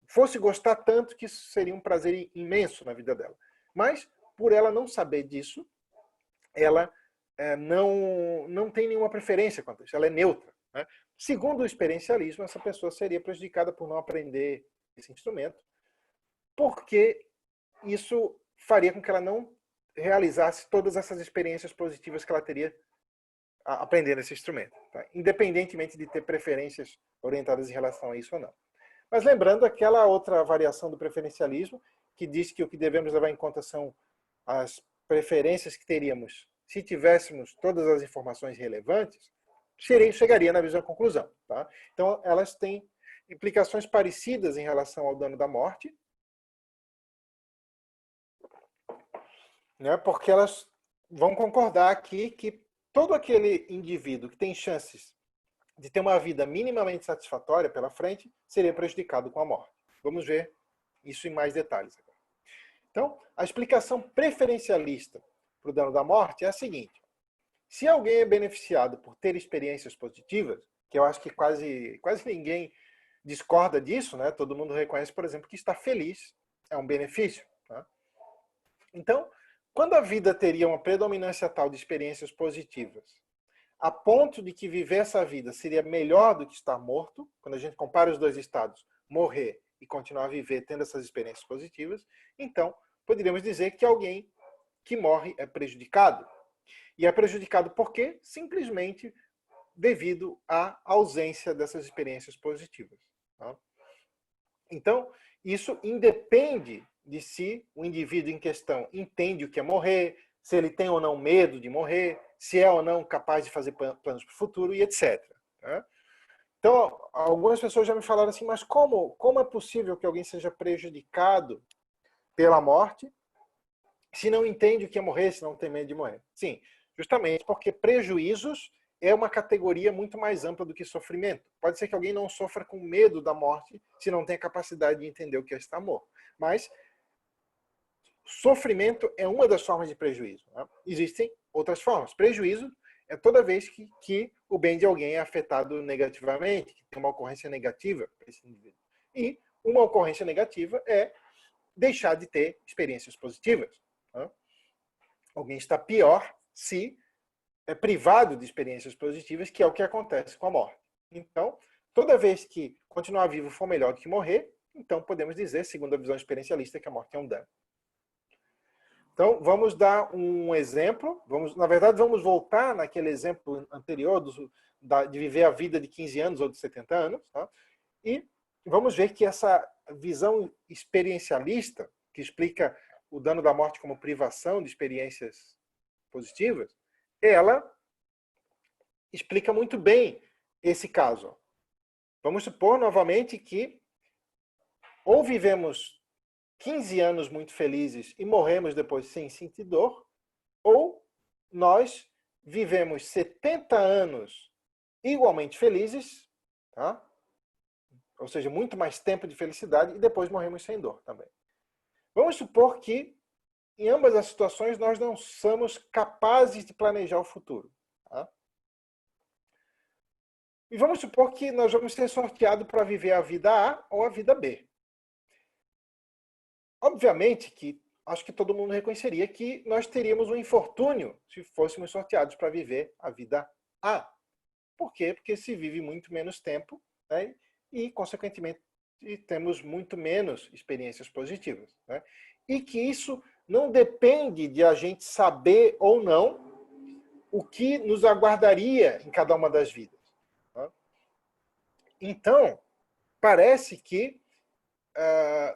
fosse gostar tanto que isso seria um prazer imenso na vida dela. Mas, por ela não saber disso, ela não tem nenhuma preferência quanto a isso, ela é neutra. Né? Segundo o experiencialismo, essa pessoa seria prejudicada por não aprender esse instrumento, porque isso faria com que ela não realizasse todas essas experiências positivas que ela teria aprendendo esse instrumento, tá? Independentemente de ter preferências orientadas em relação a isso ou não. Mas lembrando aquela outra variação do preferencialismo, que diz que o que devemos levar em conta são as preferências que teríamos se tivéssemos todas as informações relevantes, chegaria na mesma conclusão. Tá? Então, elas têm implicações parecidas em relação ao dano da morte, né? Porque elas vão concordar aqui que todo aquele indivíduo que tem chances de ter uma vida minimamente satisfatória pela frente seria prejudicado com a morte. Vamos ver isso em mais detalhes agora. Então, a explicação preferencialista para o dano da morte é a seguinte: se alguém é beneficiado por ter experiências positivas, que eu acho que quase ninguém discorda disso, né? Todo mundo reconhece, por exemplo, que estar feliz é um benefício. Tá? Então, quando a vida teria uma predominância tal de experiências positivas, a ponto de que viver essa vida seria melhor do que estar morto, quando a gente compara os dois estados, morrer e continuar a viver tendo essas experiências positivas, então poderíamos dizer que alguém que morre é prejudicado. E é prejudicado por quê? Simplesmente devido à ausência dessas experiências positivas. Tá? Então, isso independe de se o indivíduo em questão entende o que é morrer, se ele tem ou não medo de morrer, se é ou não capaz de fazer planos para o futuro e etc. Tá? Então, algumas pessoas já me falaram assim, mas como é possível que alguém seja prejudicado pela morte se não entende o que é morrer, se não tem medo de morrer? Sim, justamente porque prejuízos é uma categoria muito mais ampla do que sofrimento. Pode ser que alguém não sofra com medo da morte se não tem a capacidade de entender o que é estar morto. Mas sofrimento é uma das formas de prejuízo. Né? Existem outras formas. Prejuízo é toda vez que o bem de alguém é afetado negativamente, que tem uma ocorrência negativa para esse indivíduo. E uma ocorrência negativa é deixar de ter experiências positivas. Né? Alguém está pior se é privado de experiências positivas, que é o que acontece com a morte. Então, toda vez que continuar vivo for melhor do que morrer, então podemos dizer, segundo a visão experiencialista, que a morte é um dano. Então, vamos dar um exemplo. Na verdade, vamos voltar naquele exemplo anterior de viver a vida de 15 anos ou de 70 anos. Tá? E vamos ver que essa visão experiencialista, que explica o dano da morte como privação de experiências positivas, ela explica muito bem esse caso. Vamos supor novamente que ou vivemos 15 anos muito felizes e morremos depois sem sentir dor, ou nós vivemos 70 anos igualmente felizes, tá? ou seja, muito mais tempo de felicidade, e depois morremos sem dor também. Vamos supor que, em ambas as situações, nós não somos capazes de planejar o futuro. Tá? E vamos supor que nós vamos ser sorteados para viver a vida A ou a vida B. Obviamente que acho que todo mundo reconheceria que nós teríamos um infortúnio se fôssemos sorteados para viver a vida A. Por quê? Porque se vive muito menos tempo, né? E, consequentemente, temos muito menos experiências positivas. Né? E que isso não depende de a gente saber ou não o que nos aguardaria em cada uma das vidas. Né? Então, parece que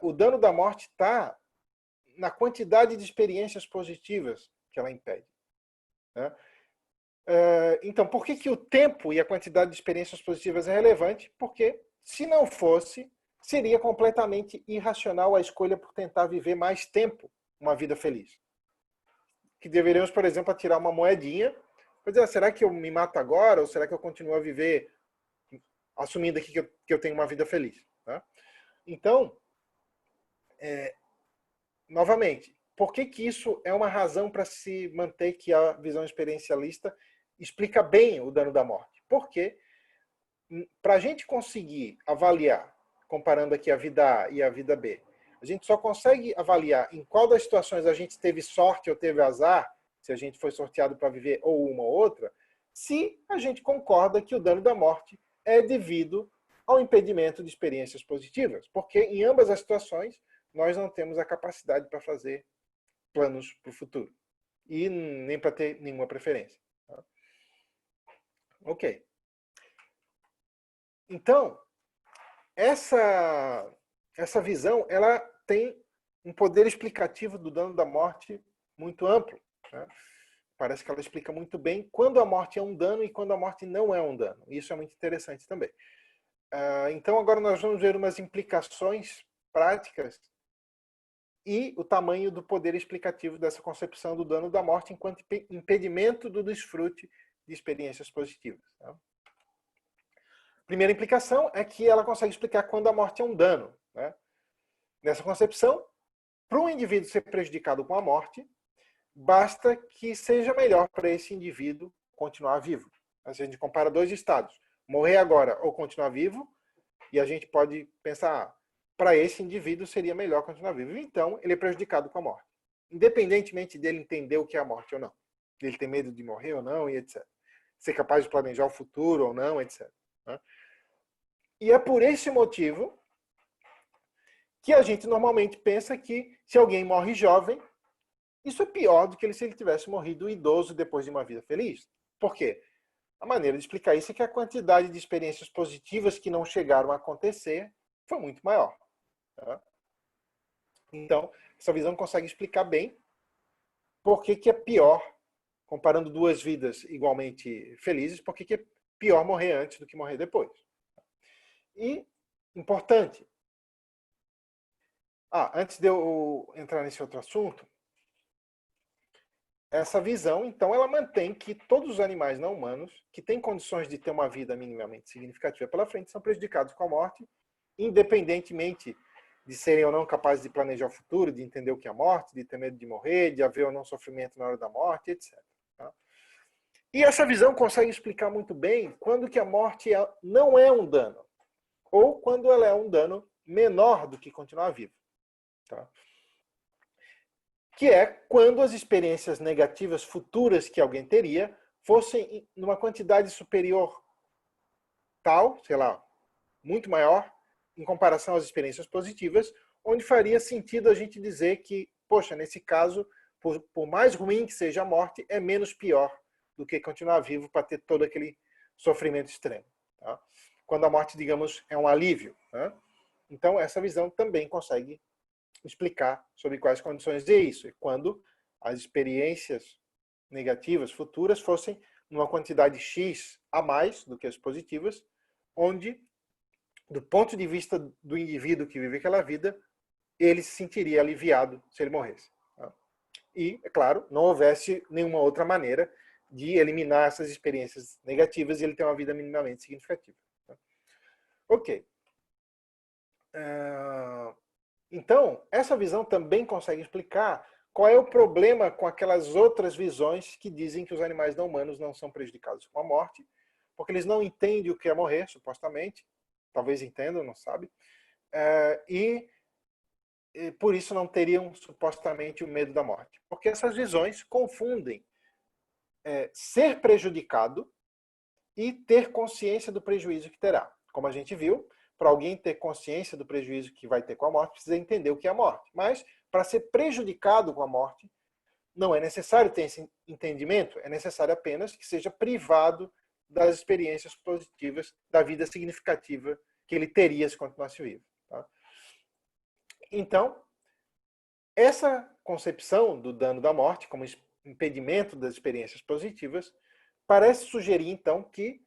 o dano da morte está na quantidade de experiências positivas que ela impede. Né? Então, por que o tempo e a quantidade de experiências positivas é relevante? Porque, se não fosse, seria completamente irracional a escolha por tentar viver mais tempo uma vida feliz. Que deveríamos, por exemplo, atirar uma moedinha, dizer, será que eu me mato agora ou será que eu continuo a viver assumindo aqui que eu tenho uma vida feliz? Tá? Então, novamente, por que isso é uma razão para se manter que a visão experiencialista explica bem o dano da morte? Porque, para a gente conseguir avaliar, comparando aqui a vida A e a vida B, a gente só consegue avaliar em qual das situações a gente teve sorte ou teve azar, se a gente foi sorteado para viver ou uma ou outra, se a gente concorda que o dano da morte é devido ao impedimento de experiências positivas. Porque em ambas as situações, nós não temos a capacidade para fazer planos para o futuro. E nem para ter nenhuma preferência. Tá? Ok. Então, essa visão, ela tem um poder explicativo do dano da morte muito amplo. Né? Parece que ela explica muito bem quando a morte é um dano e quando a morte não é um dano. Isso é muito interessante também. Então, agora nós vamos ver umas implicações práticas e o tamanho do poder explicativo dessa concepção do dano da morte enquanto impedimento do desfrute de experiências positivas. Tá? Primeira implicação é que ela consegue explicar quando a morte é um dano. Né? Nessa concepção, para um indivíduo ser prejudicado com a morte, basta que seja melhor para esse indivíduo continuar vivo. A gente compara dois estados, morrer agora ou continuar vivo, e a gente pode pensar, para esse indivíduo seria melhor continuar vivo. Então, ele é prejudicado com a morte. Independentemente dele entender o que é a morte ou não. Ele ter medo de morrer ou não, e etc. Ser capaz de planejar o futuro ou não, etc. E é por esse motivo que a gente normalmente pensa que se alguém morre jovem, isso é pior do que se ele tivesse morrido idoso depois de uma vida feliz. Por quê? A maneira de explicar isso é que a quantidade de experiências positivas que não chegaram a acontecer foi muito maior. Tá? Então, essa visão consegue explicar bem por que é pior, comparando duas vidas igualmente felizes, por que é pior morrer antes do que morrer depois. E, importante, antes de eu entrar nesse outro assunto, essa visão, então, ela mantém que todos os animais não humanos que têm condições de ter uma vida minimamente significativa pela frente são prejudicados com a morte, independentemente de serem ou não capazes de planejar o futuro, de entender o que é a morte, de ter medo de morrer, de haver ou não sofrimento na hora da morte, etc. Tá? E essa visão consegue explicar muito bem quando que a morte não é um dano, ou quando ela é um dano menor do que continuar vivo. Tá? Que é quando as experiências negativas futuras que alguém teria fossem numa quantidade superior tal, sei lá, muito maior, em comparação às experiências positivas, onde faria sentido a gente dizer que, poxa, nesse caso, por mais ruim que seja a morte, é menos pior do que continuar vivo para ter todo aquele sofrimento extremo. Tá? Quando a morte, digamos, é um alívio. Né? Então, essa visão também consegue explicar sobre quais condições é isso. E quando as experiências negativas futuras fossem numa quantidade X a mais do que as positivas, onde, do ponto de vista do indivíduo que vive aquela vida, ele se sentiria aliviado se ele morresse. E, é claro, não houvesse nenhuma outra maneira de eliminar essas experiências negativas e ele ter uma vida minimamente significativa. Ok. Então, essa visão também consegue explicar qual é o problema com aquelas outras visões que dizem que os animais não humanos não são prejudicados com a morte, porque eles não entendem o que é morrer, supostamente. Talvez entendam, não sabe. E por isso não teriam supostamente o medo da morte. Porque essas visões confundem ser prejudicado e ter consciência do prejuízo que terá. Como a gente viu, para alguém ter consciência do prejuízo que vai ter com a morte, precisa entender o que é a morte. Mas, para ser prejudicado com a morte, não é necessário ter esse entendimento, é necessário apenas que seja privado das experiências positivas, da vida significativa que ele teria se continuasse vivo. Tá? Então, essa concepção do dano da morte como impedimento das experiências positivas parece sugerir, então, que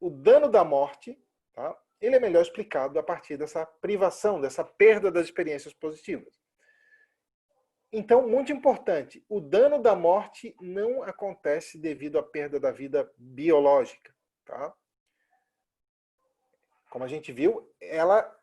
o dano da morte, tá, ele é melhor explicado a partir dessa privação, dessa perda das experiências positivas. Então, muito importante, o dano da morte não acontece devido à perda da vida biológica. Tá? Como a gente viu, ela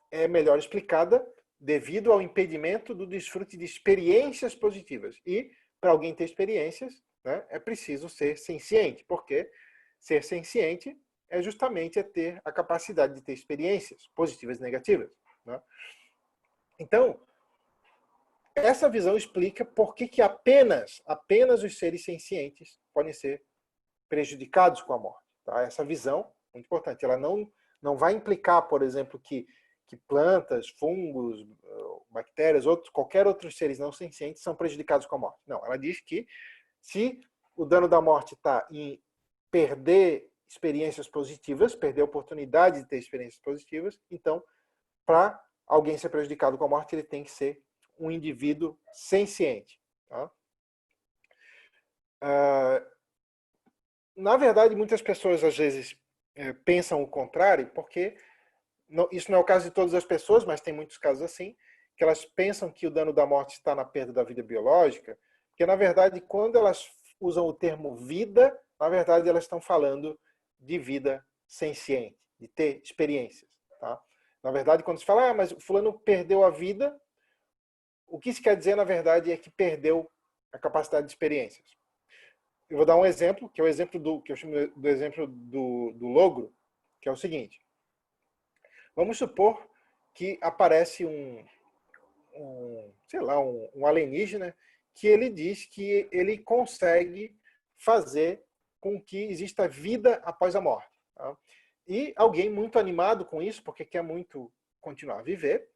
é melhor explicada devido ao impedimento do desfrute de experiências positivas. E, para alguém ter experiências, né, é preciso ser senciente, porque ser senciente é justamente ter a capacidade de ter experiências positivas e negativas. Né? Então, essa visão explica por que apenas os seres sencientes podem ser prejudicados com a morte. Tá? Essa visão, muito importante, ela não vai implicar, por exemplo, que plantas, fungos, bactérias, qualquer outros seres não sencientes são prejudicados com a morte. Não, ela diz que se o dano da morte está em perder experiências positivas, perder a oportunidade de ter experiências positivas, então, para alguém ser prejudicado com a morte, ele tem que ser um indivíduo senciente. Tá? Na verdade, muitas pessoas às vezes pensam o contrário, porque isso não é o caso de todas as pessoas, mas tem muitos casos assim, que elas pensam que o dano da morte está na perda da vida biológica, porque na verdade, quando elas usam o termo vida, na verdade elas estão falando de vida senciente, de ter experiências. Tá? Na verdade, quando se fala, mas o fulano perdeu a vida, o que isso quer dizer, na verdade, é que perdeu a capacidade de experiências. Eu vou dar um exemplo, que é o exemplo que eu chamo do exemplo do logro, que é o seguinte. Vamos supor que aparece sei lá, um alienígena que ele diz que ele consegue fazer com que exista vida após a morte. Tá? E alguém muito animado com isso, porque quer muito continuar a viver,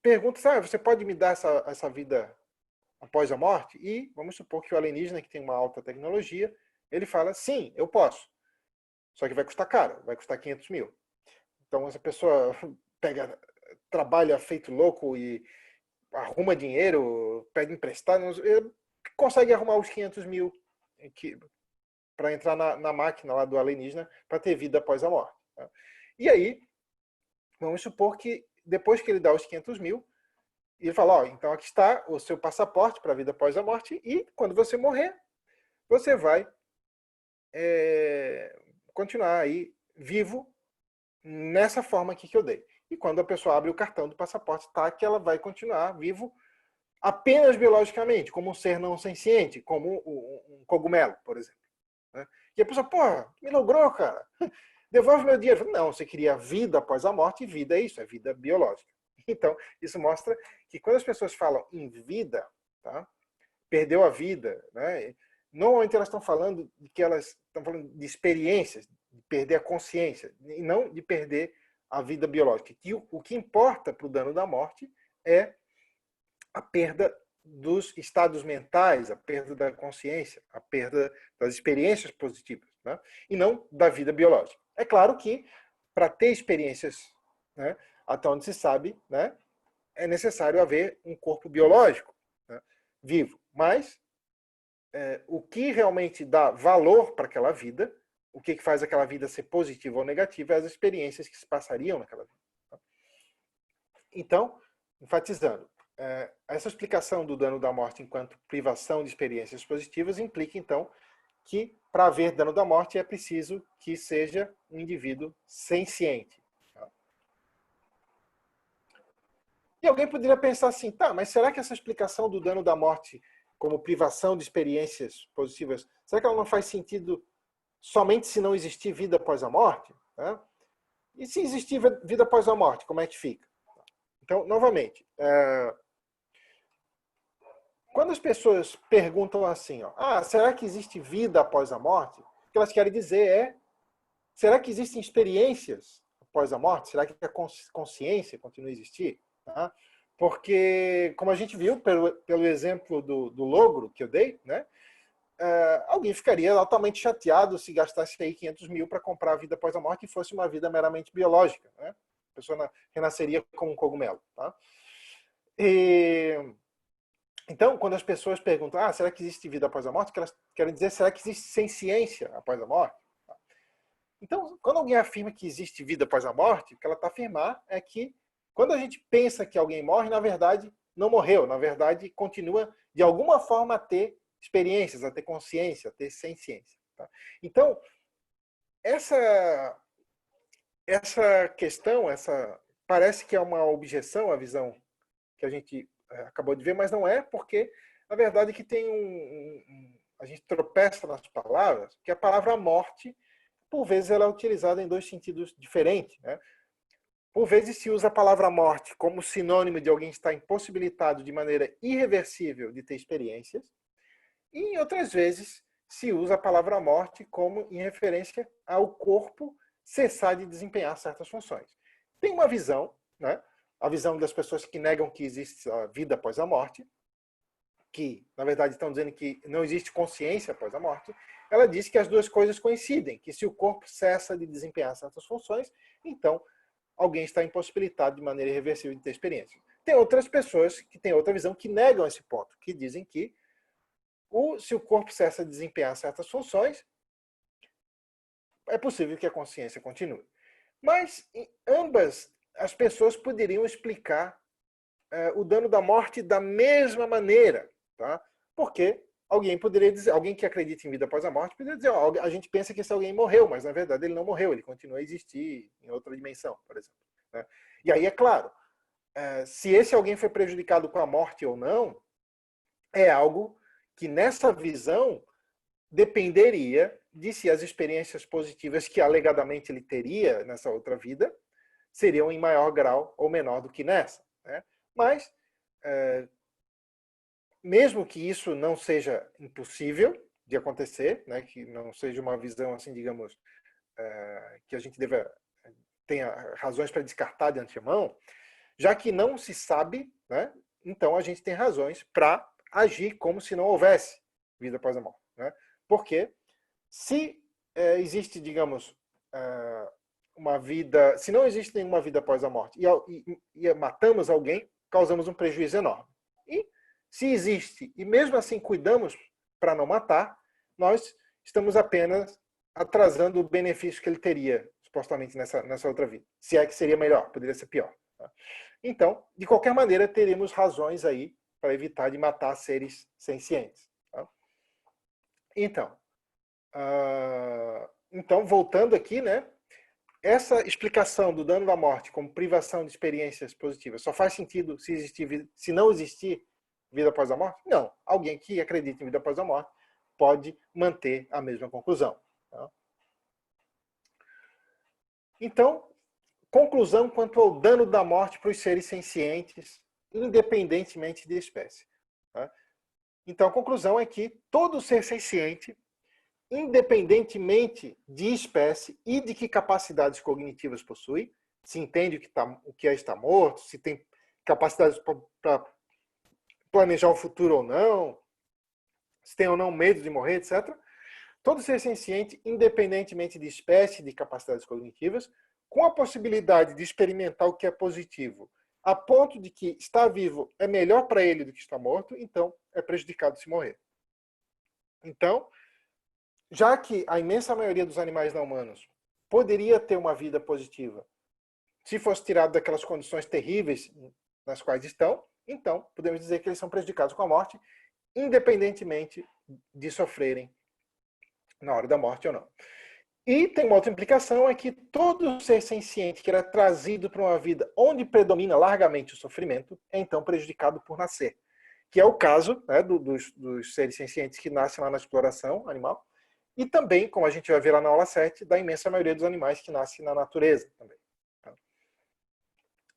pergunta, você pode me dar essa vida após a morte? E vamos supor que o alienígena, que tem uma alta tecnologia, ele fala, sim, eu posso. Só que vai custar caro, vai custar 500 mil. Então essa pessoa trabalha feito louco e arruma dinheiro, pede emprestado, consegue arrumar os 500 mil para entrar na máquina lá do alienígena para ter vida após a morte. Tá? E aí, vamos supor que depois que ele dá os 500 mil, ele fala, então aqui está o seu passaporte para a vida após a morte e quando você morrer, você vai continuar aí vivo nessa forma aqui que eu dei. E quando a pessoa abre o cartão do passaporte, tá que ela vai continuar vivo apenas biologicamente, como um ser não senciente, como um cogumelo, por exemplo. Né? E a pessoa, porra, me logrou, cara. Devolve meu dinheiro. Não, você queria vida após a morte, e vida é isso, é vida biológica. Então, isso mostra que quando as pessoas falam em vida, tá? Perdeu a vida, né? Normalmente elas estão falando de que elas estão falando de experiências, de perder a consciência, e não de perder a vida biológica. E o que importa para o dano da morte é a perda dos estados mentais, a perda da consciência, a perda das experiências positivas, né? E não da vida biológica. É claro que para ter experiências, né, até onde se sabe, né, é necessário haver um corpo biológico, né, vivo. Mas o que realmente dá valor para aquela vida, o que faz aquela vida ser positiva ou negativa, é as experiências que se passariam naquela vida. Tá? Então, enfatizando, essa explicação do dano da morte enquanto privação de experiências positivas implica, então, que para haver dano da morte é preciso que seja um indivíduo senciente. E alguém poderia pensar assim, tá, mas será que essa explicação do dano da morte como privação de experiências positivas, será que ela não faz sentido somente se não existir vida após a morte? Né? E se existir vida após a morte, como é que fica? Então, novamente, quando as pessoas perguntam assim, ó, será que existe vida após a morte? O que elas querem dizer é, será que existem experiências após a morte? Será que a consciência continua a existir? Tá? Porque, como a gente viu pelo exemplo do logro que eu dei, né, alguém ficaria altamente chateado se gastasse aí 500 mil para comprar a vida após a morte e fosse uma vida meramente biológica. Né? A pessoa renasceria como um cogumelo. Tá? Então, quando as pessoas perguntam, será que existe vida após a morte? O que elas querem dizer, será que existe ciência após a morte? Então, quando alguém afirma que existe vida após a morte, o que ela está a afirmar é que quando a gente pensa que alguém morre, na verdade, não morreu. Na verdade, continua, de alguma forma, a ter experiências, a ter consciência, a ter ciência. Tá? Então, essa questão, parece que é uma objeção à visão que a gente acabou de ver, mas não é, porque, na verdade, que tem a gente tropeça nas palavras, que a palavra morte, por vezes, ela é utilizada em dois sentidos diferentes. Né? Por vezes se usa a palavra morte como sinônimo de alguém estar impossibilitado de maneira irreversível de ter experiências, e em outras vezes se usa a palavra morte como em referência ao corpo cessar de desempenhar certas funções. Tem uma visão, né? A visão das pessoas que negam que existe a vida após a morte, que na verdade estão dizendo que não existe consciência após a morte. Ela diz que as duas coisas coincidem, que se o corpo cessa de desempenhar certas funções, então alguém está impossibilitado de maneira irreversível de ter experiência. Tem outras pessoas que têm outra visão que negam esse ponto, que dizem que se o corpo cessa de desempenhar certas funções, é possível que a consciência continue. Mas ambas as pessoas poderiam explicar o dano da morte da mesma maneira, tá? Porque alguém poderia dizer, alguém que acredita em vida após a morte poderia dizer, a gente pensa que esse alguém morreu, mas na verdade ele não morreu, ele continua a existir em outra dimensão, por exemplo. Né? E aí, é claro, se esse alguém foi prejudicado com a morte ou não, é algo que nessa visão dependeria de se as experiências positivas que alegadamente ele teria nessa outra vida seriam em maior grau ou menor do que nessa. Né? Mas, mesmo que isso não seja impossível de acontecer, né, que não seja uma visão, assim, digamos, que a gente tenha razões para descartar de antemão, já que não se sabe, né, então a gente tem razões para agir como se não houvesse vida após a morte. Né? Porque se existe, digamos, uma vida, se não existe nenhuma vida após a morte e matamos alguém, causamos um prejuízo enorme. E se existe, e mesmo assim cuidamos para não matar, nós estamos apenas atrasando o benefício que ele teria, supostamente, nessa outra vida. Se é que seria melhor, poderia ser pior. Tá? Então, de qualquer maneira, teremos razões aí para evitar de matar seres sencientes. Tá? Então, voltando aqui, né? Essa explicação do dano da morte como privação de experiências positivas só faz sentido se não existir vida após a morte? Não. Alguém que acredita em vida após a morte pode manter a mesma conclusão. Tá? Então, conclusão quanto ao dano da morte para os seres sencientes, independentemente de espécie. Tá? Então, a conclusão é que todo ser senciente, independentemente de espécie e de que capacidades cognitivas possui, se entende o que é estar morto, se tem capacidades para planejar o futuro ou não, se tem ou não medo de morrer, etc. Todo ser senciente, independentemente de espécie e de capacidades cognitivas, com a possibilidade de experimentar o que é positivo, a ponto de que estar vivo é melhor para ele do que estar morto, então é prejudicado se morrer. Então, já que a imensa maioria dos animais não humanos poderia ter uma vida positiva se fosse tirado daquelas condições terríveis nas quais estão, então podemos dizer que eles são prejudicados com a morte, independentemente de sofrerem na hora da morte ou não. E tem uma outra implicação, é que todo ser senciente que era trazido para uma vida onde predomina largamente o sofrimento é então prejudicado por nascer. Que é o caso, né, dos seres sencientes que nascem lá na exploração animal, e também, como a gente vai ver lá na aula 7, da imensa maioria dos animais que nascem na natureza também.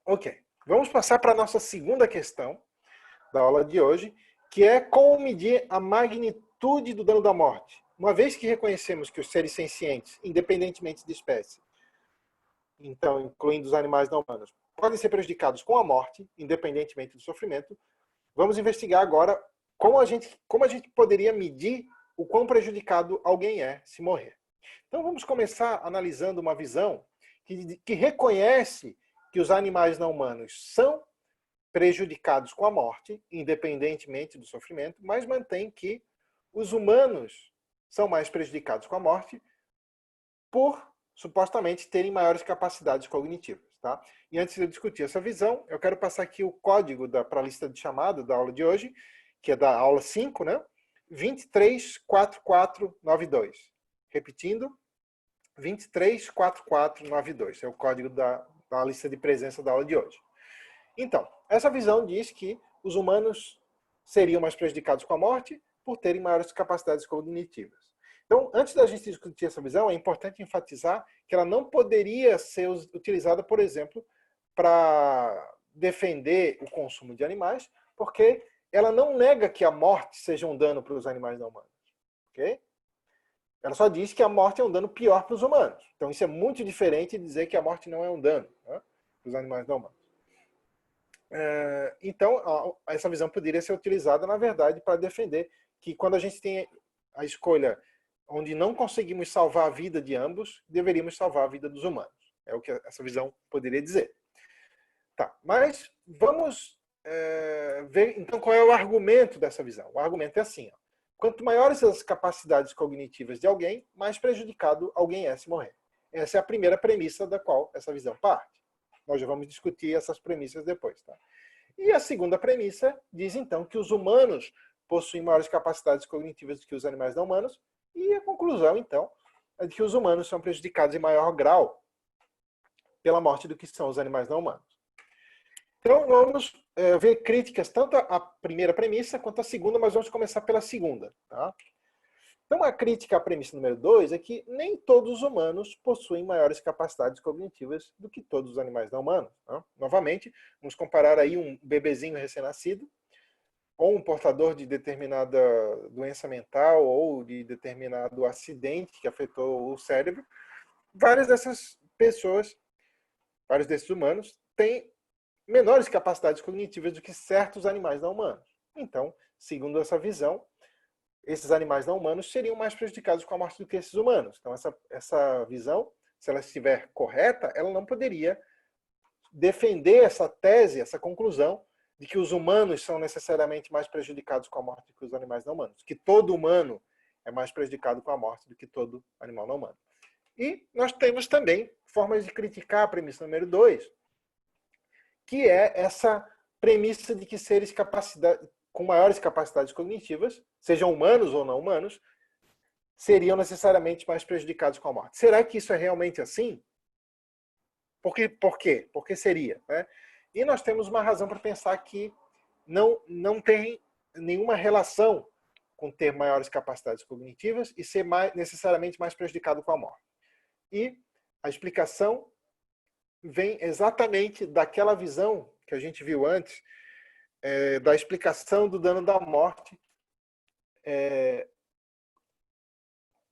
Ok, vamos passar para a nossa segunda questão da aula de hoje, que é como medir a magnitude do dano da morte. Uma vez que reconhecemos que os seres sencientes, independentemente de espécie, então incluindo os animais não humanos, podem ser prejudicados com a morte, independentemente do sofrimento, vamos investigar agora como a gente poderia medir o quão prejudicado alguém é se morrer. Então vamos começar analisando uma visão que reconhece que os animais não humanos são prejudicados com a morte, independentemente do sofrimento, mas mantém que os humanos são mais prejudicados com a morte por supostamente terem maiores capacidades cognitivas. Tá? E antes de eu discutir essa visão, eu quero passar aqui o código para a lista de chamada da aula de hoje, que é da aula 5, né? 234492. Repetindo, 234492. É o código da lista de presença da aula de hoje. Então, essa visão diz que os humanos seriam mais prejudicados com a morte por terem maiores capacidades cognitivas. Então, antes da gente discutir essa visão, é importante enfatizar que ela não poderia ser utilizada, por exemplo, para defender o consumo de animais, porque ela não nega que a morte seja um dano para os animais não humanos. Okay? Ela só diz que a morte é um dano pior para os humanos. Então, isso é muito diferente de dizer que a morte não é um dano, né, para os animais não humanos. Então, essa visão poderia ser utilizada, na verdade, para defender que quando a gente tem a escolha onde não conseguimos salvar a vida de ambos, deveríamos salvar a vida dos humanos. É o que essa visão poderia dizer. Tá, mas vamos ver, então, qual é o argumento dessa visão. O argumento é assim, ó. Quanto maiores as capacidades cognitivas de alguém, mais prejudicado alguém é se morrer. Essa é a primeira premissa da qual essa visão parte. Nós já vamos discutir essas premissas depois. Tá? E a segunda premissa diz, então, que os humanos possuem maiores capacidades cognitivas do que os animais não humanos. E a conclusão, então, é de que os humanos são prejudicados em maior grau pela morte do que são os animais não humanos. Então, vamos ver críticas tanto à primeira premissa quanto à segunda, mas vamos começar pela segunda. Tá? Então, a crítica à premissa número 2 é que nem todos os humanos possuem maiores capacidades cognitivas do que todos os animais não humanos. Tá? Novamente, vamos comparar aí um bebezinho recém-nascido ou um portador de determinada doença mental ou de determinado acidente que afetou o cérebro. Várias dessas pessoas, vários desses humanos, têm menores capacidades cognitivas do que certos animais não humanos. Então, segundo essa visão, esses animais não humanos seriam mais prejudicados com a morte do que esses humanos. Então, essa visão, se ela estiver correta, ela não poderia defender essa tese, essa conclusão, de que os humanos são necessariamente mais prejudicados com a morte do que os animais não humanos. Que todo humano é mais prejudicado com a morte do que todo animal não humano. E nós temos também formas de criticar a premissa número 2, que é essa premissa de que seres com maiores capacidades cognitivas, sejam humanos ou não humanos, seriam necessariamente mais prejudicados com a morte. Será que isso é realmente assim? Por quê? Por que seria? Né? E nós temos uma razão para pensar que não tem nenhuma relação com ter maiores capacidades cognitivas e ser necessariamente mais prejudicado com a morte. E a explicação vem exatamente daquela visão que a gente viu antes, da explicação do dano da morte,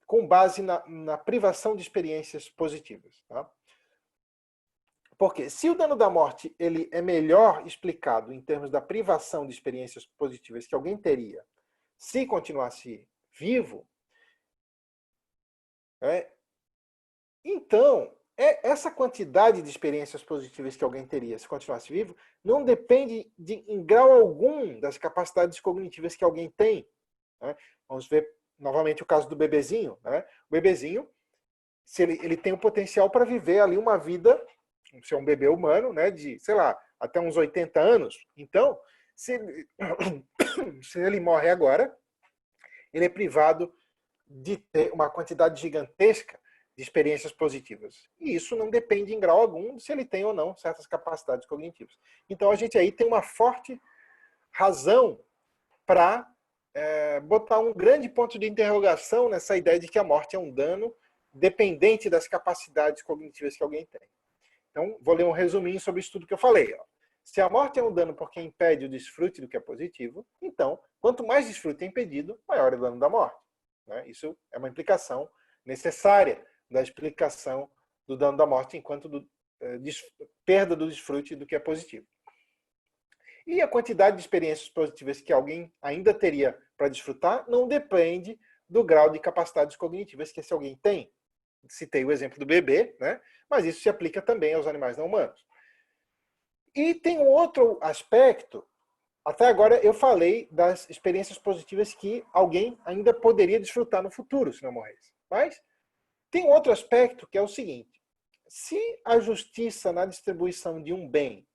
com base na privação de experiências positivas. Tá? Porque se o dano da morte ele é melhor explicado em termos da privação de experiências positivas que alguém teria se continuasse vivo, então essa quantidade de experiências positivas que alguém teria se continuasse vivo não depende em grau algum das capacidades cognitivas que alguém tem. Né? Vamos ver novamente o caso do bebezinho. Né? O bebezinho, se ele tem o potencial para viver ali uma vida, se é um bebê humano, né, de, sei lá, até uns 80 anos. Então, se ele morre agora, ele é privado de ter uma quantidade gigantesca de experiências positivas. E isso não depende em grau algum se ele tem ou não certas capacidades cognitivas. Então a gente aí tem uma forte razão para botar um grande ponto de interrogação nessa ideia de que a morte é um dano dependente das capacidades cognitivas que alguém tem. Então, vou ler um resuminho sobre isso tudo que eu falei. Ó. Se a morte é um dano porque impede o desfrute do que é positivo, então, quanto mais desfrute é impedido, maior é o dano da morte. Né? Isso é uma implicação necessária da explicação do dano da morte enquanto perda do desfrute do que é positivo. E a quantidade de experiências positivas que alguém ainda teria para desfrutar não depende do grau de capacidades cognitivas que esse alguém tem. Citei o exemplo do bebê, né? Mas isso se aplica também aos animais não humanos. E tem um outro aspecto. Até agora eu falei das experiências positivas que alguém ainda poderia desfrutar no futuro, se não morresse. Mas tem um outro aspecto que é o seguinte. Se a justiça na distribuição de um bem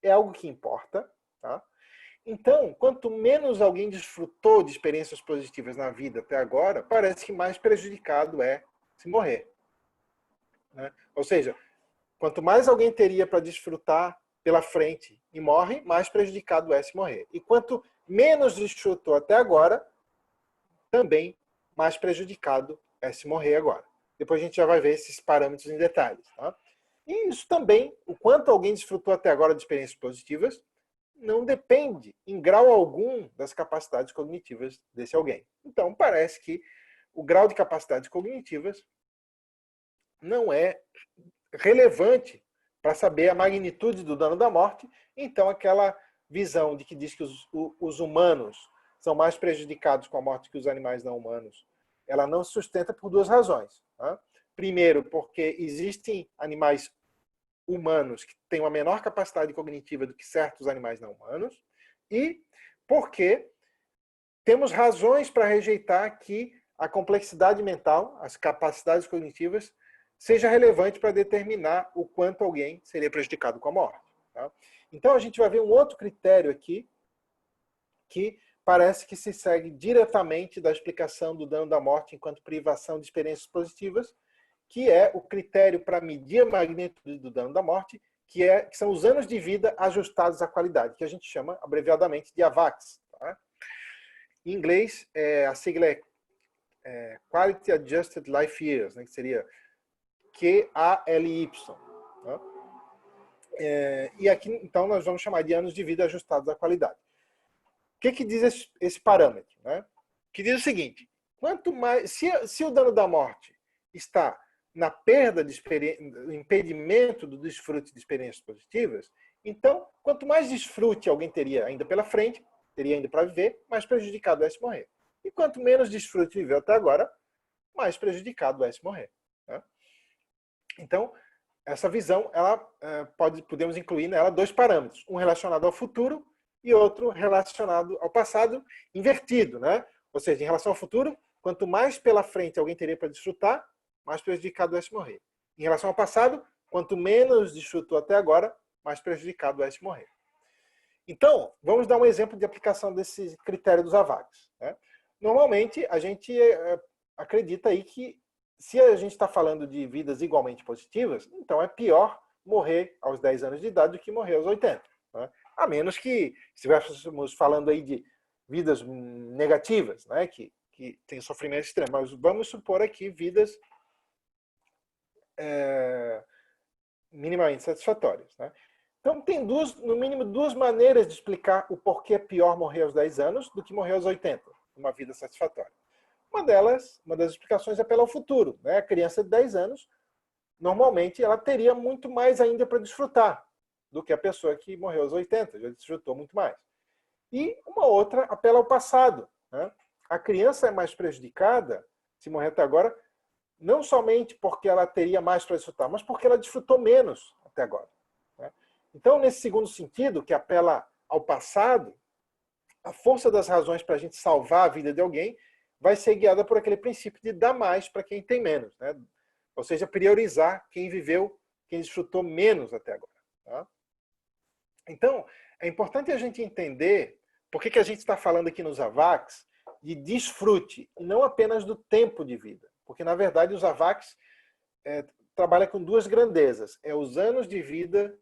é algo que importa, tá? Então, quanto menos alguém desfrutou de experiências positivas na vida até agora, parece que mais prejudicado é se morrer. Né? Ou seja, quanto mais alguém teria para desfrutar pela frente e morre, mais prejudicado é se morrer. E quanto menos desfrutou até agora, também mais prejudicado é se morrer agora. Depois a gente já vai ver esses parâmetros em detalhes. Tá? E isso também, o quanto alguém desfrutou até agora de experiências positivas, não depende, em grau algum, das capacidades cognitivas desse alguém. Então, parece que o grau de capacidades cognitivas não é relevante para saber a magnitude do dano da morte. Então, aquela visão de que diz que os humanos são mais prejudicados com a morte que os animais não humanos, ela não se sustenta por duas razões. Tá? Primeiro, porque existem animais humanos que têm uma menor capacidade cognitiva do que certos animais não humanos, e porque temos razões para rejeitar que a complexidade mental, as capacidades cognitivas, seja relevante para determinar o quanto alguém seria prejudicado com a morte. Tá? Então a gente vai ver um outro critério aqui que parece que se segue diretamente da explicação do dano da morte enquanto privação de experiências positivas, que é o critério para medir a magnitude do dano da morte, que são os anos de vida ajustados à qualidade, que a gente chama abreviadamente de AVAX. Tá? Em inglês, a sigla é Quality Adjusted Life Years, né, que seria QALY. Tá? E aqui, então, nós vamos chamar de anos de vida ajustados à qualidade. O que diz esse parâmetro? Né? Que diz o seguinte, quanto mais, se o dano da morte está na perda de no impedimento do desfrute de experiências positivas, então, quanto mais desfrute alguém teria ainda pela frente, teria ainda para viver, mais prejudicado é se morrer. E quanto menos desfrute viveu até agora, mais prejudicado é se morrer. Tá? Então, essa visão, ela podemos incluir nela dois parâmetros, um relacionado ao futuro e outro relacionado ao passado, invertido, né? Ou seja, em relação ao futuro, quanto mais pela frente alguém teria para desfrutar, mais prejudicado é se morrer. Em relação ao passado, quanto menos desfrutou até agora, mais prejudicado é se morrer. Então, vamos dar um exemplo de aplicação desse critério dos AVAX. Né? Normalmente, a gente acredita aí que se a gente está falando de vidas igualmente positivas, então é pior morrer aos 10 anos de idade do que morrer aos 80. Né? A menos que estivéssemos falando aí de vidas negativas, né? que tem sofrimento extremo. Mas vamos supor aqui vidas minimamente satisfatórias. Né? Então, tem no mínimo duas maneiras de explicar o porquê é pior morrer aos 10 anos do que morrer aos 80, numa vida satisfatória. Uma das explicações é pelo futuro. Né? A criança de 10 anos, normalmente, ela teria muito mais ainda para desfrutar do que a pessoa que morreu aos 80, já desfrutou muito mais. E uma outra apela ao passado. Né? A criança é mais prejudicada, se morrer até agora, não somente porque ela teria mais para desfrutar, mas porque ela desfrutou menos até agora. Né? Então, nesse segundo sentido, que apela ao passado, a força das razões para a gente salvar a vida de alguém vai ser guiada por aquele princípio de dar mais para quem tem menos. Né? Ou seja, priorizar quem viveu, quem desfrutou menos até agora. Tá? Então, é importante a gente entender por que a gente está falando aqui nos AVAX de desfrute, e não apenas do tempo de vida. Porque, na verdade, os AVACs trabalham com duas grandezas. É os anos de vida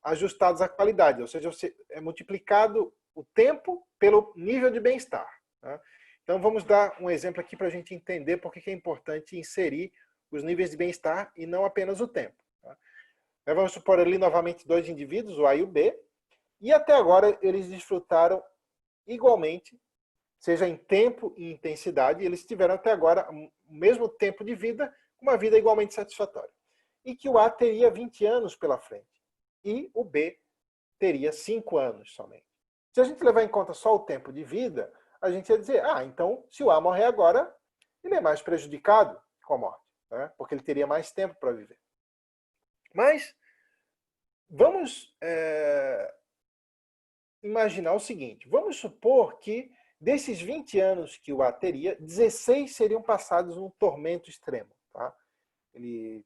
ajustados à qualidade, ou seja, é multiplicado o tempo pelo nível de bem-estar. Tá? Então, vamos dar um exemplo aqui para a gente entender por que é importante inserir os níveis de bem-estar e não apenas o tempo. Tá? Então, vamos supor ali novamente dois indivíduos, o A e o B, e até agora eles desfrutaram igualmente, seja em tempo e intensidade, eles tiveram até agora o mesmo tempo de vida, uma vida igualmente satisfatória. E que o A teria 20 anos pela frente e o B teria 5 anos somente. Se a gente levar em conta só o tempo de vida, a gente ia dizer, então se o A morrer agora, ele é mais prejudicado com a morte, né? Porque ele teria mais tempo para viver. Mas vamos imaginar o seguinte, vamos supor que desses 20 anos que o A teria, 16 seriam passados num tormento extremo. Tá? Ele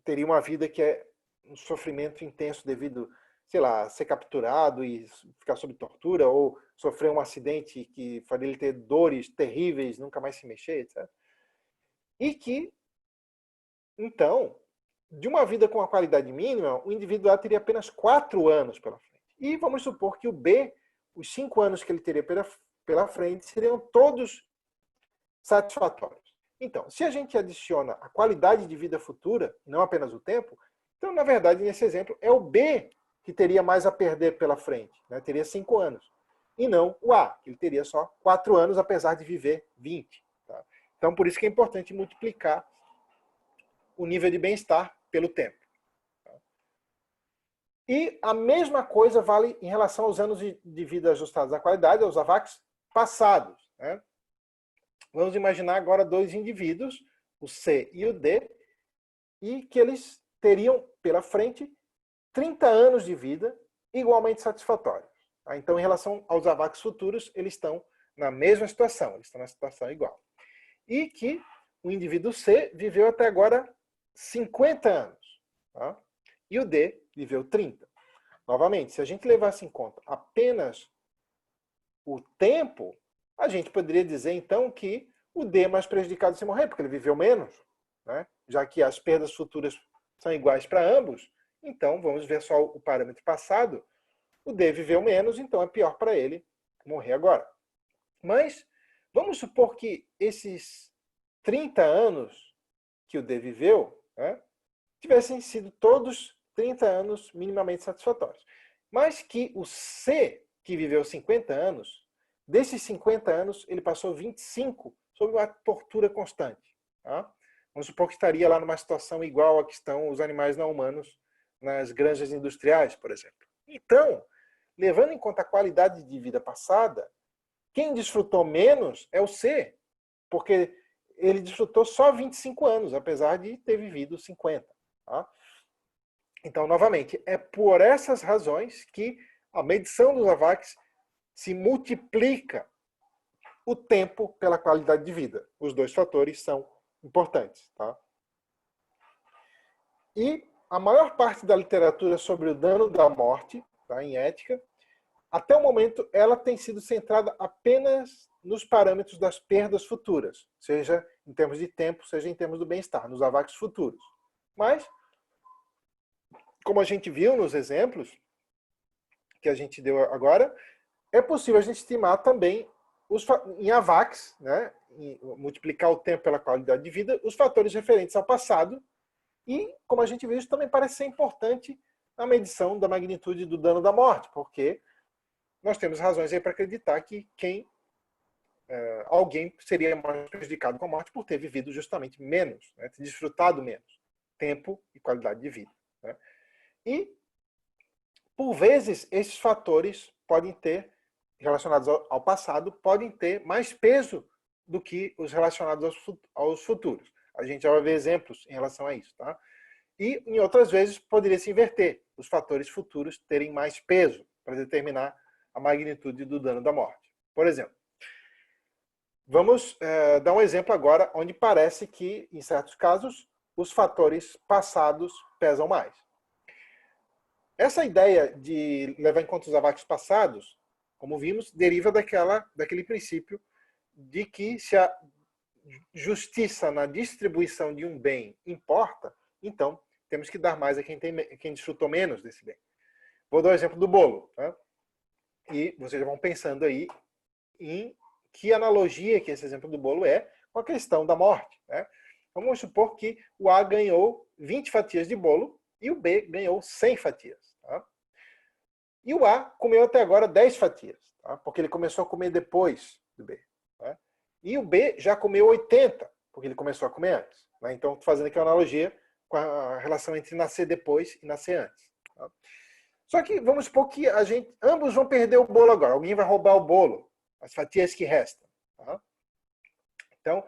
teria uma vida que é um sofrimento intenso devido, sei lá, ser capturado e ficar sob tortura, ou sofrer um acidente que faria ele ter dores terríveis, nunca mais se mexer, etc. E que, então, de uma vida com uma qualidade mínima, o indivíduo A teria apenas 4 anos pela frente. E vamos supor que o B, os 5 anos que ele teria pela frente, seriam todos satisfatórios. Então, se a gente adiciona a qualidade de vida futura, não apenas o tempo, então, na verdade, nesse exemplo, é o B que teria mais a perder pela frente, né? Teria 5 anos. E não o A, que ele teria só 4 anos, apesar de viver 20. Tá? Então, por isso que é importante multiplicar o nível de bem-estar pelo tempo. E a mesma coisa vale em relação aos anos de vida ajustados à qualidade, aos AVACs passados. Né? Vamos imaginar agora dois indivíduos, o C e o D, e que eles teriam pela frente 30 anos de vida igualmente satisfatórios. Tá? Então, em relação aos AVACs futuros, eles estão na mesma situação, eles estão na situação igual. E que o indivíduo C viveu até agora 50 anos. Tá? E o D viveu 30. Novamente, se a gente levasse em conta apenas o tempo, a gente poderia dizer, então, que o D é mais prejudicado se morrer, porque ele viveu menos. Né? Já que as perdas futuras são iguais para ambos, então, vamos ver só o parâmetro passado, o D viveu menos, então é pior para ele morrer agora. Mas, vamos supor que esses 30 anos que o D viveu, né, tivessem sido todos 30 anos minimamente satisfatórios. Mas que o C, que viveu 50 anos, desses 50 anos, ele passou 25 sob uma tortura constante. Tá? Vamos supor que estaria lá numa situação igual a que estão os animais não humanos nas granjas industriais, por exemplo. Então, levando em conta a qualidade de vida passada, quem desfrutou menos é o C, porque ele desfrutou só 25 anos, apesar de ter vivido 50. Tá? Então, novamente, é por essas razões que a medição dos AVACs se multiplica o tempo pela qualidade de vida. Os dois fatores são importantes. Tá? E a maior parte da literatura sobre o dano da morte, tá, em ética, até o momento, ela tem sido centrada apenas nos parâmetros das perdas futuras, seja em termos de tempo, seja em termos do bem-estar, nos AVACs futuros. Mas, como a gente viu nos exemplos que a gente deu agora, é possível a gente estimar também em AVACs, né, multiplicar o tempo pela qualidade de vida, os fatores referentes ao passado. E, como a gente viu, isso também parece ser importante na medição da magnitude do dano da morte, porque nós temos razões aí para acreditar que alguém seria mais prejudicado com a morte por ter vivido justamente menos, né, ter desfrutado menos tempo e qualidade de vida. Né? E, por vezes, esses fatores podem ter, relacionados ao passado, podem ter mais peso do que os relacionados aos futuros. A gente já vai ver exemplos em relação a isso. Tá? E, em outras vezes, poderia se inverter, os fatores futuros terem mais peso para determinar a magnitude do dano da morte. Por exemplo, vamos dar um exemplo agora onde parece que, em certos casos, os fatores passados pesam mais. Essa ideia de levar em conta os AVACs passados como vimos, deriva daquele princípio de que se a justiça na distribuição de um bem importa, então temos que dar mais a quem desfrutou menos desse bem. Vou dar o exemplo do bolo. Tá? E vocês já vão pensando aí em que analogia que esse exemplo do bolo é com a questão da morte. Né? Vamos supor que o A ganhou 20 fatias de bolo e o B ganhou 100 fatias. Tá? E o A comeu até agora 10 fatias, tá? Porque ele começou a comer depois do B. Tá? E o B já comeu 80, porque ele começou a comer antes. Né? Então, estou fazendo aqui uma analogia com a relação entre nascer depois e nascer antes. Tá? Só que vamos supor que ambos vão perder o bolo agora. Alguém vai roubar o bolo, as fatias que restam. Tá? Então,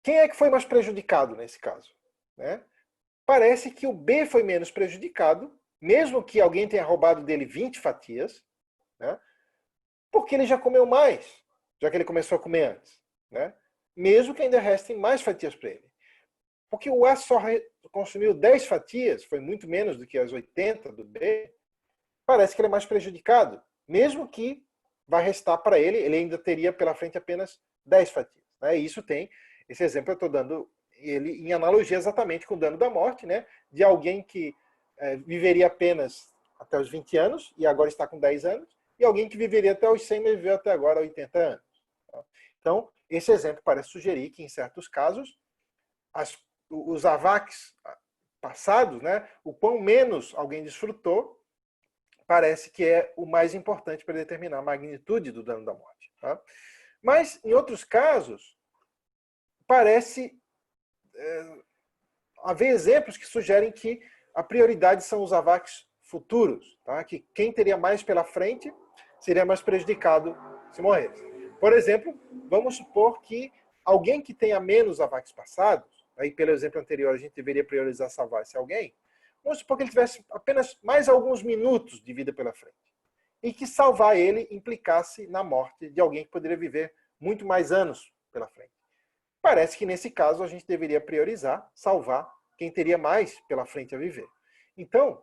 quem é que foi mais prejudicado nesse caso? Né? Parece que o B foi menos prejudicado, mesmo que alguém tenha roubado dele 20 fatias, né? Porque ele já comeu mais, já que ele começou a comer antes. Né? Mesmo que ainda restem mais fatias para ele. Porque o A só consumiu 10 fatias, foi muito menos do que as 80 do B, parece que ele é mais prejudicado. Mesmo que vai restar para ele, ele ainda teria pela frente apenas 10 fatias. Né? E isso tem, esse exemplo eu estou dando ele em analogia exatamente com o dano da morte, né? De alguém que viveria apenas até os 20 anos e agora está com 10 anos, e alguém que viveria até os 100, mas viveu até agora 80 anos. Tá? Então, esse exemplo parece sugerir que, em certos casos, os avacs passados, né, o quão menos alguém desfrutou, parece que é o mais importante para determinar a magnitude do dano da morte. Tá? Mas, em outros casos, parece haver exemplos que sugerem que a prioridade são os avacs futuros, tá? Que quem teria mais pela frente seria mais prejudicado se morresse. Por exemplo, vamos supor que alguém que tenha menos avacs passados, aí pelo exemplo anterior a gente deveria priorizar salvar esse alguém, vamos supor que ele tivesse apenas mais alguns minutos de vida pela frente. E que salvar ele implicasse na morte de alguém que poderia viver muito mais anos pela frente. Parece que nesse caso a gente deveria priorizar, salvar quem teria mais pela frente a viver. Então,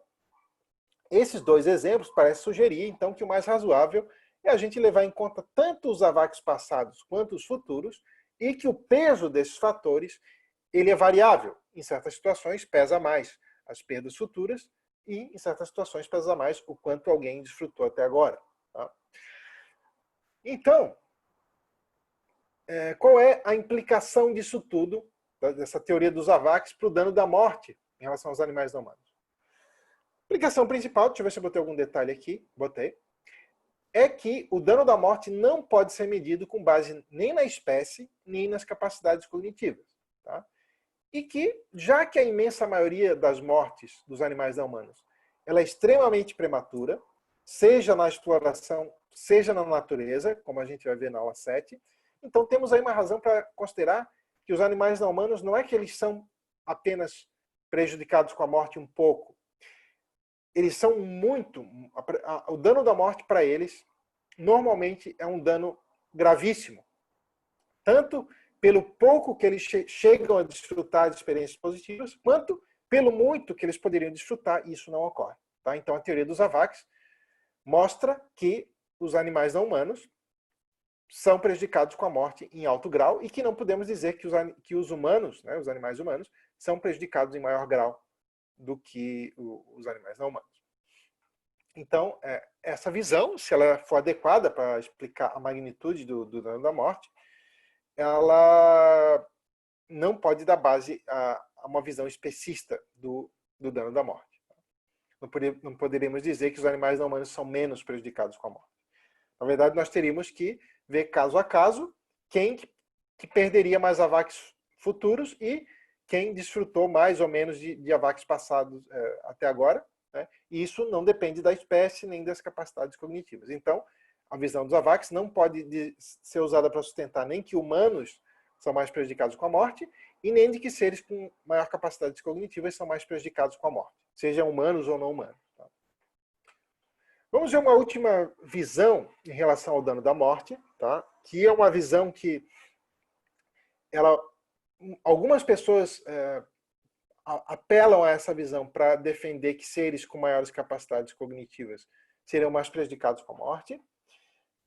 esses dois exemplos parecem sugerir então que o mais razoável é a gente levar em conta tanto os avacs passados quanto os futuros e que o peso desses fatores ele é variável. Em certas situações pesa mais as perdas futuras e em certas situações pesa mais o quanto alguém desfrutou até agora. Tá? Então, qual é a implicação disso tudo, dessa teoria dos avacs, para o dano da morte em relação aos animais não humanos? A implicação principal, deixa eu ver se eu botei algum detalhe aqui, botei, é que o dano da morte não pode ser medido com base nem na espécie, nem nas capacidades cognitivas. Tá? E que, já que a imensa maioria das mortes dos animais não humanos ela é extremamente prematura, seja na exploração, seja na natureza, como a gente vai ver na aula 7, então temos aí uma razão para considerar que os animais não humanos não é que eles são apenas prejudicados com a morte um pouco. Eles são muito... O dano da morte para eles, normalmente, é um dano gravíssimo. Tanto pelo pouco que eles chegam a desfrutar de experiências positivas, quanto pelo muito que eles poderiam desfrutar, e isso não ocorre. Tá? Então, a teoria dos avacs mostra que os animais não humanos são prejudicados com a morte em alto grau e que não podemos dizer que os humanos, né, os animais humanos, são prejudicados em maior grau do que os animais não humanos. Então, essa visão, se ela for adequada para explicar a magnitude do dano da morte, ela não pode dar base a uma visão especista do dano da morte. Não poderíamos dizer que os animais não humanos são menos prejudicados com a morte. Na verdade, nós teríamos que ver caso a caso quem que perderia mais avacs futuros e quem desfrutou mais ou menos de avacs passados até agora. Né? E isso não depende da espécie nem das capacidades cognitivas. Então, a visão dos avacs não pode ser usada para sustentar nem que humanos são mais prejudicados com a morte e nem de que seres com maior capacidades cognitivas são mais prejudicados com a morte, sejam humanos ou não humanos. Tá? Vamos ver uma última visão em relação ao dano da morte, tá? Que é uma visão que algumas pessoas apelam a essa visão para defender que seres com maiores capacidades cognitivas seriam mais prejudicados com a morte.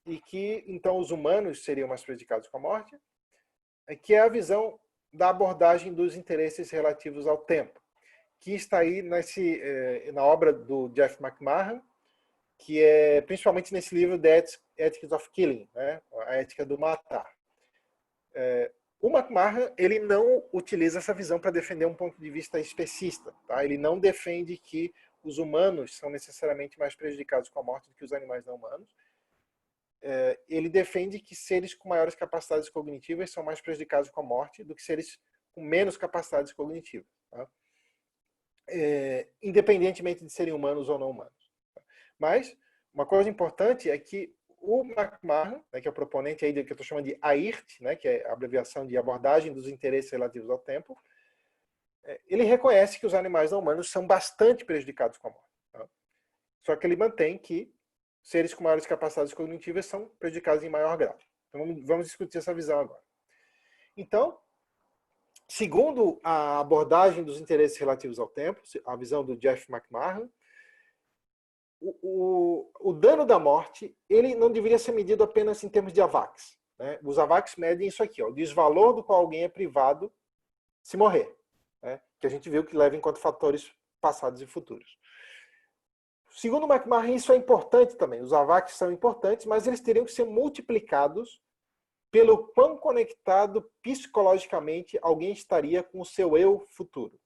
e que, então, os humanos seriam mais prejudicados com a morte, que é a visão da abordagem dos interesses relativos ao tempo, que está aí na obra do Jeff McMahon, que é principalmente nesse livro The Ethics of Killing, né? A ética do matar. O McMahon, ele não utiliza essa visão para defender um ponto de vista especista. Tá? Ele não defende que os humanos são necessariamente mais prejudicados com a morte do que os animais não humanos. Ele defende que seres com maiores capacidades cognitivas são mais prejudicados com a morte do que seres com menos capacidades cognitivas. Tá? Independentemente de serem humanos ou não humanos. Mas uma coisa importante é que o McMahon, né, que é o proponente aí que eu estou chamando de AIRT, né, que é a abreviação de abordagem dos interesses relativos ao tempo, ele reconhece que os animais não humanos são bastante prejudicados com a morte. Tá? Só que ele mantém que seres com maiores capacidades cognitivas são prejudicados em maior grau. Então vamos discutir essa visão agora. Então, segundo a abordagem dos interesses relativos ao tempo, a visão do Jeff McMahon, o dano da morte ele não deveria ser medido apenas em termos de AVAX. Né? Os AVAX medem isso aqui, ó, o desvalor do qual alguém é privado se morrer. Né? Que a gente viu que leva em conta fatores passados e futuros. Segundo o McMahon, isso é importante também. Os AVAX são importantes, mas eles teriam que ser multiplicados pelo quão conectado psicologicamente alguém estaria com o seu eu futuro.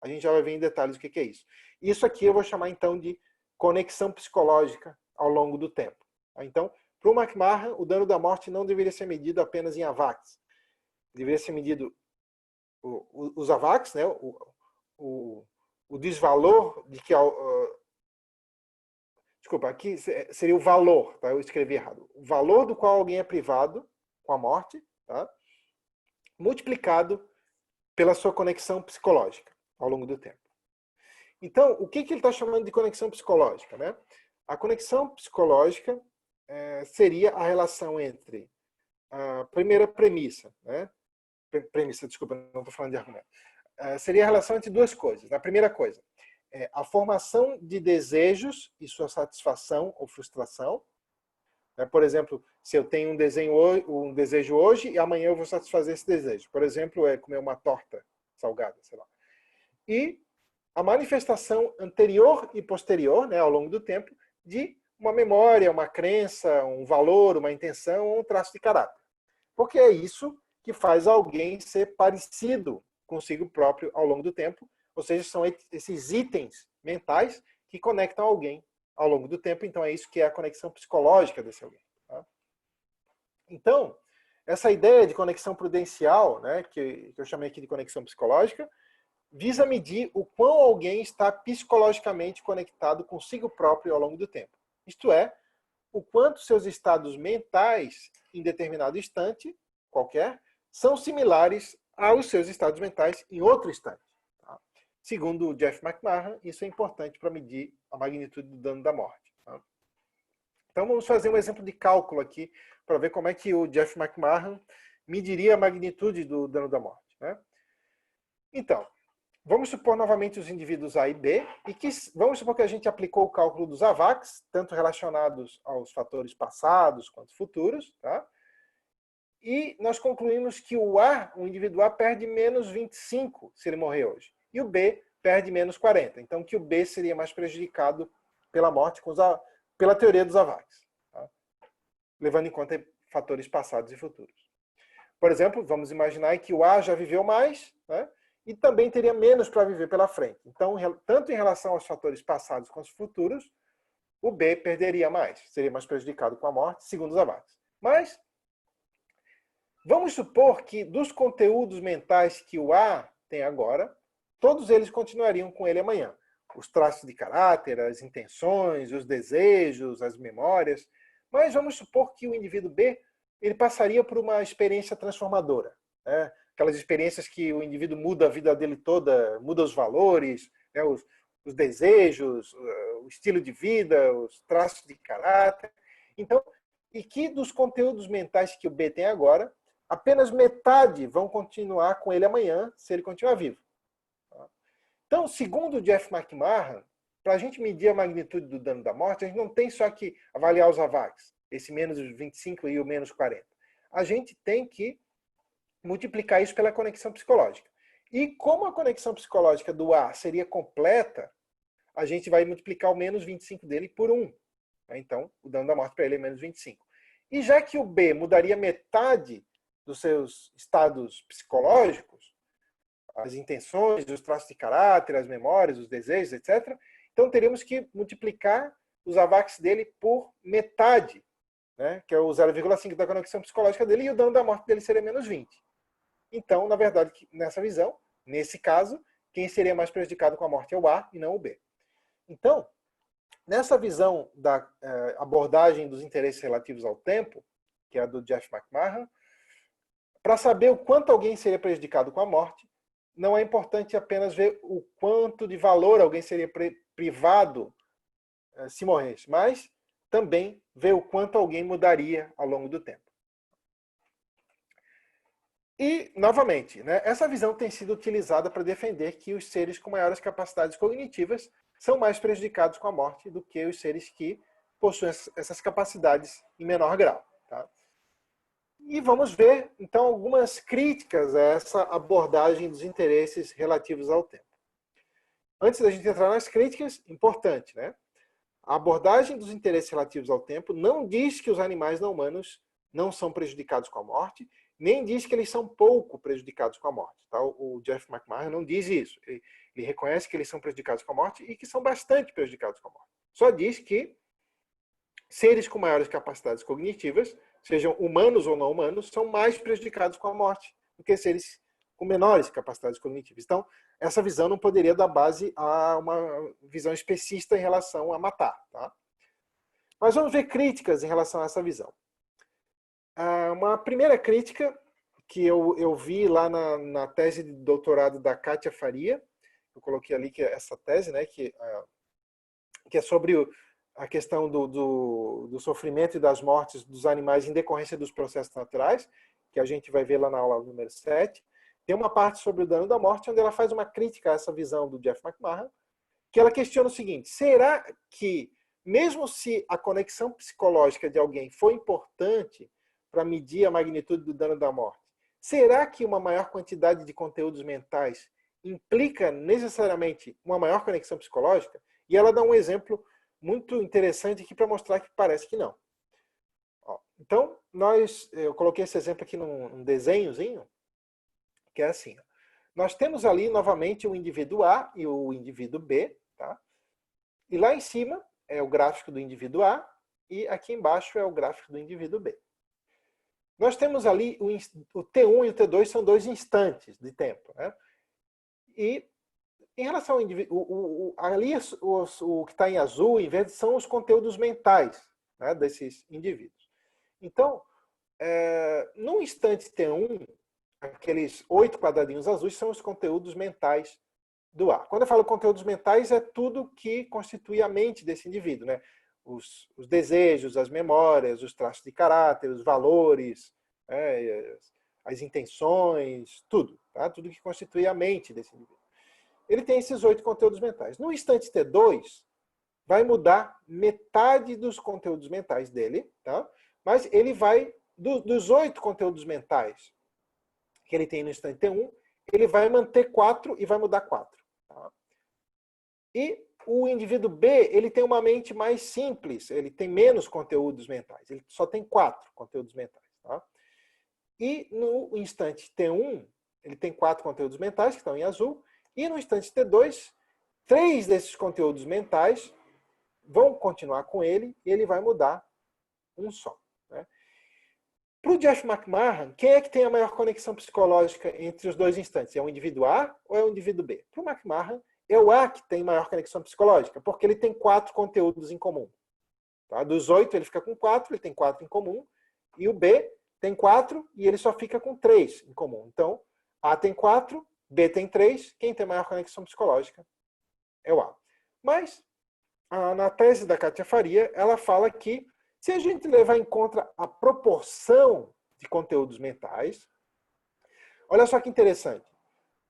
A gente já vai ver em detalhes o que é isso. Isso aqui eu vou chamar então de conexão psicológica ao longo do tempo. Então, para o McMahon, o dano da morte não deveria ser medido apenas em AVAX. Deveria ser medido os AVAX, né? o desvalor de que... Desculpa, aqui seria o valor, tá? Eu escrevi errado. O valor do qual alguém é privado com a morte, tá? Multiplicado pela sua conexão psicológica ao longo do tempo. Então, o que ele está chamando de conexão psicológica? Né? A conexão psicológica seria a relação entre a primeira premissa, né? Desculpa, não estou falando de argumento. Seria a relação entre duas coisas. A primeira coisa, a formação de desejos e sua satisfação ou frustração. Por exemplo, se eu tenho um desejo hoje e amanhã eu vou satisfazer esse desejo. Por exemplo, comer uma torta salgada, sei lá. E a manifestação anterior e posterior, né, ao longo do tempo, de uma memória, uma crença, um valor, uma intenção ou um traço de caráter. Porque é isso que faz alguém ser parecido consigo próprio ao longo do tempo, ou seja, são esses itens mentais que conectam alguém ao longo do tempo, então é isso que é a conexão psicológica desse alguém. Tá? Então, essa ideia de conexão prudencial, né, que eu chamei aqui de conexão psicológica, visa medir o quão alguém está psicologicamente conectado consigo próprio ao longo do tempo. Isto é, o quanto seus estados mentais, em determinado instante, qualquer, são similares aos seus estados mentais em outro instante. Tá? Segundo o Jeff McMahon, isso é importante para medir a magnitude do dano da morte. Tá? Então vamos fazer um exemplo de cálculo aqui, para ver como é que o Jeff McMahon mediria a magnitude do dano da morte. Né? Então, vamos supor novamente os indivíduos A e B, e vamos supor que a gente aplicou o cálculo dos AVAX, tanto relacionados aos fatores passados quanto futuros, tá? E nós concluímos que o A, o indivíduo A, perde menos 25 se ele morrer hoje, e o B perde menos 40. Então, que o B seria mais prejudicado pela morte pela teoria dos AVAX, tá? Levando em conta fatores passados e futuros. Por exemplo, vamos imaginar que o A já viveu mais, né? E também teria menos para viver pela frente. Então, tanto em relação aos fatores passados quanto os futuros, o B perderia mais, seria mais prejudicado com a morte, segundo os AVAX. Mas, vamos supor que dos conteúdos mentais que o A tem agora, todos eles continuariam com ele amanhã. Os traços de caráter, as intenções, os desejos, as memórias. Mas vamos supor que o indivíduo B ele passaria por uma experiência transformadora, né? Aquelas experiências que o indivíduo muda a vida dele toda, muda os valores, né? os desejos, o estilo de vida, os traços de caráter. Então, e que dos conteúdos mentais que o B tem agora, apenas metade vão continuar com ele amanhã, se ele continuar vivo. Então, segundo o Jeff McMahon, para a gente medir a magnitude do dano da morte, a gente não tem só que avaliar os AVAX. esse menos 25 e o menos 40? A gente tem que multiplicar isso pela conexão psicológica. E como a conexão psicológica do A seria completa, a gente vai multiplicar o menos 25 dele por 1. Então, o dano da morte para ele é menos 25. E já que o B mudaria metade dos seus estados psicológicos, as intenções, os traços de caráter, as memórias, os desejos, etc., então teríamos que multiplicar os AVAX dele por metade, né, que é o 0,5 da conexão psicológica dele, e o dano da morte dele seria menos 20. Então, na verdade, nessa visão, nesse caso, quem seria mais prejudicado com a morte é o A e não o B. Então, nessa visão da abordagem dos interesses relativos ao tempo, que é a do Jeff McMahon, para saber o quanto alguém seria prejudicado com a morte, não é importante apenas ver o quanto de valor alguém seria privado se morresse, mas também ver o quanto alguém mudaria ao longo do tempo. E, novamente, né, essa visão tem sido utilizada para defender que os seres com maiores capacidades cognitivas são mais prejudicados com a morte do que os seres que possuem essas capacidades em menor grau. Tá? E vamos ver, então, algumas críticas a essa abordagem dos interesses relativos ao tempo. Antes da gente entrar nas críticas, importante, né? A abordagem dos interesses relativos ao tempo não diz que os animais não humanos não são prejudicados com a morte, nem diz que eles são pouco prejudicados com a morte. Tá? O Jeff McMahon não diz isso. Ele reconhece que eles são prejudicados com a morte e que são bastante prejudicados com a morte. Só diz que seres com maiores capacidades cognitivas, sejam humanos ou não humanos, são mais prejudicados com a morte do que seres com menores capacidades cognitivas. Então, essa visão não poderia dar base a uma visão especista em relação a matar. Tá? Mas vamos ver críticas em relação a essa visão. Uma primeira crítica que eu vi lá na tese de doutorado da Kátia Faria, eu coloquei ali que é essa tese, né, que é sobre a questão do sofrimento e das mortes dos animais em decorrência dos processos naturais, que a gente vai ver lá na aula número 7. Tem uma parte sobre o dano da morte, onde ela faz uma crítica a essa visão do Jeff McMahon, que ela questiona o seguinte: será que, mesmo se a conexão psicológica de alguém foi importante para medir a magnitude do dano da morte, será que uma maior quantidade de conteúdos mentais implica necessariamente uma maior conexão psicológica? E ela dá um exemplo muito interessante aqui para mostrar que parece que não. Então, eu coloquei esse exemplo aqui num desenhozinho, que é assim. Nós temos ali, novamente, o indivíduo A e o indivíduo B. Tá? E lá em cima é o gráfico do indivíduo A e aqui embaixo é o gráfico do indivíduo B. Nós temos ali o T1 e o T2 são dois instantes de tempo. Né? E em relação ao indivíduo, ali o que está em azul, em verde, são os conteúdos mentais, né, desses indivíduos. Então, no instante T1, aqueles 8 quadradinhos azuis são os conteúdos mentais do A. Quando eu falo conteúdos mentais, é tudo que constitui a mente desse indivíduo, né? Os desejos, as memórias, os traços de caráter, os valores, as intenções, tudo. Tá? Tudo que constitui a mente desse indivíduo. Ele tem esses 8 conteúdos mentais. No instante T2, vai mudar metade dos conteúdos mentais dele, tá? Mas ele vai, dos 8 conteúdos mentais que ele tem no instante T1, ele vai manter 4 e vai mudar 4. Tá? E o indivíduo B, ele tem uma mente mais simples, ele tem menos conteúdos mentais, ele só tem 4 conteúdos mentais. Tá? E no instante T1, ele tem 4 conteúdos mentais, que estão em azul, e no instante T2, 3 desses conteúdos mentais vão continuar com ele e ele vai mudar um só. Né? Para o Jeff McMahon, quem é que tem a maior conexão psicológica entre os dois instantes? É o indivíduo A ou é o indivíduo B? Para o McMahon, é o A que tem maior conexão psicológica, porque ele tem 4 conteúdos em comum. Tá? Dos 8, ele fica com 4, ele tem 4 em comum, e o B tem 4 e ele só fica com 3 em comum. Então, A tem 4, B tem 3, quem tem maior conexão psicológica é o A. Mas, na tese da Kátia Faria, ela fala que se a gente levar em conta a proporção de conteúdos mentais, olha só que interessante.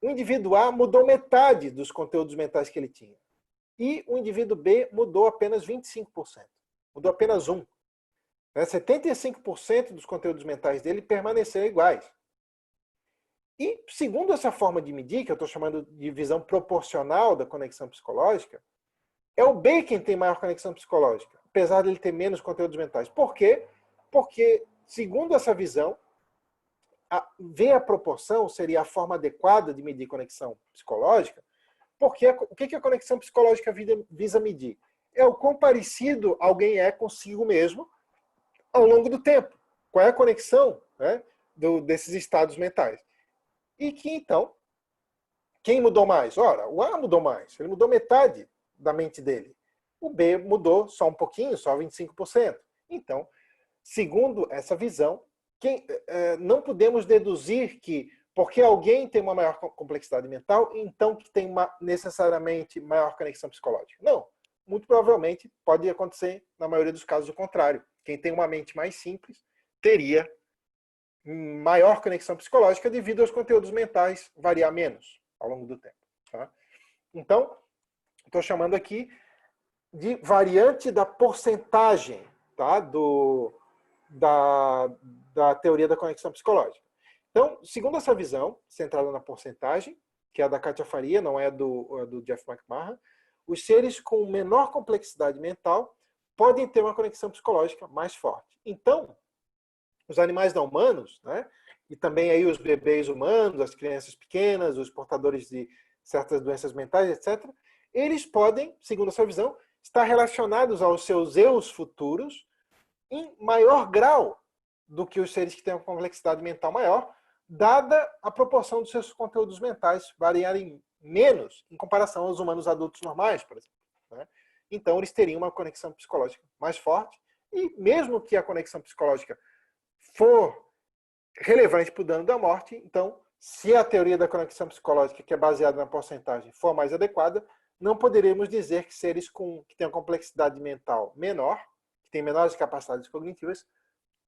O indivíduo A mudou metade dos conteúdos mentais que ele tinha. E o indivíduo B mudou apenas 25%. Mudou apenas 1. Né? 75% dos conteúdos mentais dele permaneceram iguais. E, segundo essa forma de medir, que eu estou chamando de visão proporcional da conexão psicológica, é o B quem tem maior conexão psicológica, apesar de ele ter menos conteúdos mentais. Por quê? Porque, segundo essa visão, ver a proporção seria a forma adequada de medir conexão psicológica, porque o que a conexão psicológica visa medir? É o quão parecido alguém é consigo mesmo ao longo do tempo. Qual é a conexão, né, desses estados mentais? E que, então, quem mudou mais? Ora, o A mudou mais. Ele mudou metade da mente dele. O B mudou só um pouquinho, só 25%. Então, segundo essa visão, não podemos deduzir que, porque alguém tem uma maior complexidade mental, então que tem necessariamente maior conexão psicológica. Não. Muito provavelmente pode acontecer, na maioria dos casos, o contrário. Quem tem uma mente mais simples teria maior conexão psicológica devido aos conteúdos mentais variar menos ao longo do tempo. Tá? Então, estou chamando aqui de variante da porcentagem, tá? Da teoria da conexão psicológica. Então, segundo essa visão, centrada na porcentagem, que é a da Kátia Faria, não é do Jeff McMahon, os seres com menor complexidade mental podem ter uma conexão psicológica mais forte. Então, os animais não humanos, né, e também aí os bebês humanos, as crianças pequenas, os portadores de certas doenças mentais, etc., eles podem, segundo essa visão, estar relacionados aos seus eus futuros em maior grau do que os seres que têm uma complexidade mental maior, dada a proporção dos seus conteúdos mentais variarem menos em comparação aos humanos adultos normais, por exemplo. Né? Então, eles teriam uma conexão psicológica mais forte, e mesmo que a conexão psicológica for relevante para o dano da morte, então, se a teoria da conexão psicológica, que é baseada na porcentagem, for mais adequada, não poderemos dizer que seres que têm uma complexidade mental menor, que têm menores capacidades cognitivas,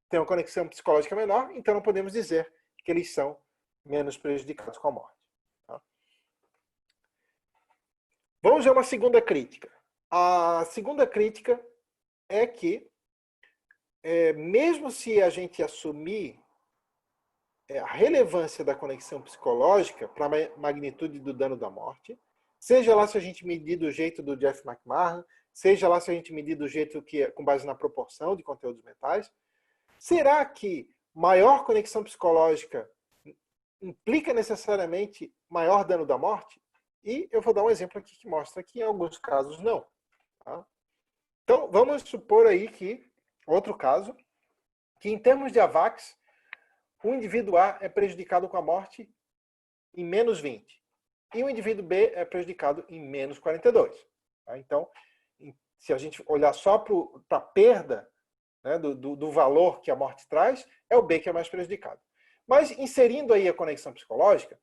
têm uma conexão psicológica menor, então não podemos dizer que eles são menos prejudicados com a morte. Tá? Vamos ver uma segunda crítica. A segunda crítica é que, mesmo se a gente assumir a relevância da conexão psicológica para a magnitude do dano da morte, seja lá se a gente medir do jeito do Jeff McMahon, seja lá se a gente medir do jeito que é com base na proporção de conteúdos mentais, será que maior conexão psicológica implica necessariamente maior dano da morte? E eu vou dar um exemplo aqui que mostra que em alguns casos não. Tá? Então, vamos supor aí que, outro caso, que em termos de AVAX, o indivíduo A é prejudicado com a morte em menos 20. E o indivíduo B é prejudicado em menos 42. Tá? Então, se a gente olhar só para a perda, né, do valor que a morte traz, é o B que é mais prejudicado. Mas, inserindo aí a conexão psicológica,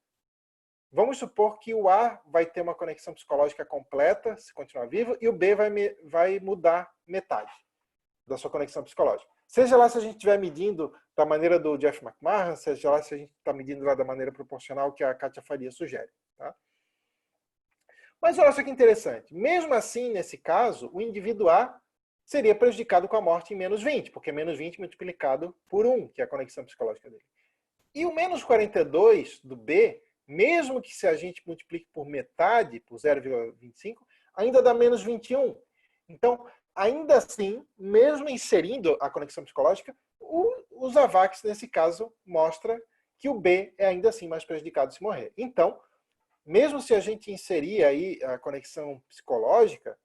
vamos supor que o A vai ter uma conexão psicológica completa, se continuar vivo, e o B vai mudar metade da sua conexão psicológica. Seja lá se a gente estiver medindo da maneira do Jeff McMahon, seja lá se a gente está medindo lá da maneira proporcional que a Kátia Faria sugere. Tá? Mas olha só que interessante. Mesmo assim, nesse caso, o indivíduo A seria prejudicado com a morte em menos 20, porque menos 20 multiplicado por 1, que é a conexão psicológica dele. E o menos 42 do B, mesmo que se a gente multiplique por metade, por 0,25, ainda dá menos 21. Então, ainda assim, mesmo inserindo a conexão psicológica, os AVAX, nesse caso, mostra que o B é ainda assim mais prejudicado se morrer. Então, mesmo se a gente inserir aí a conexão psicológica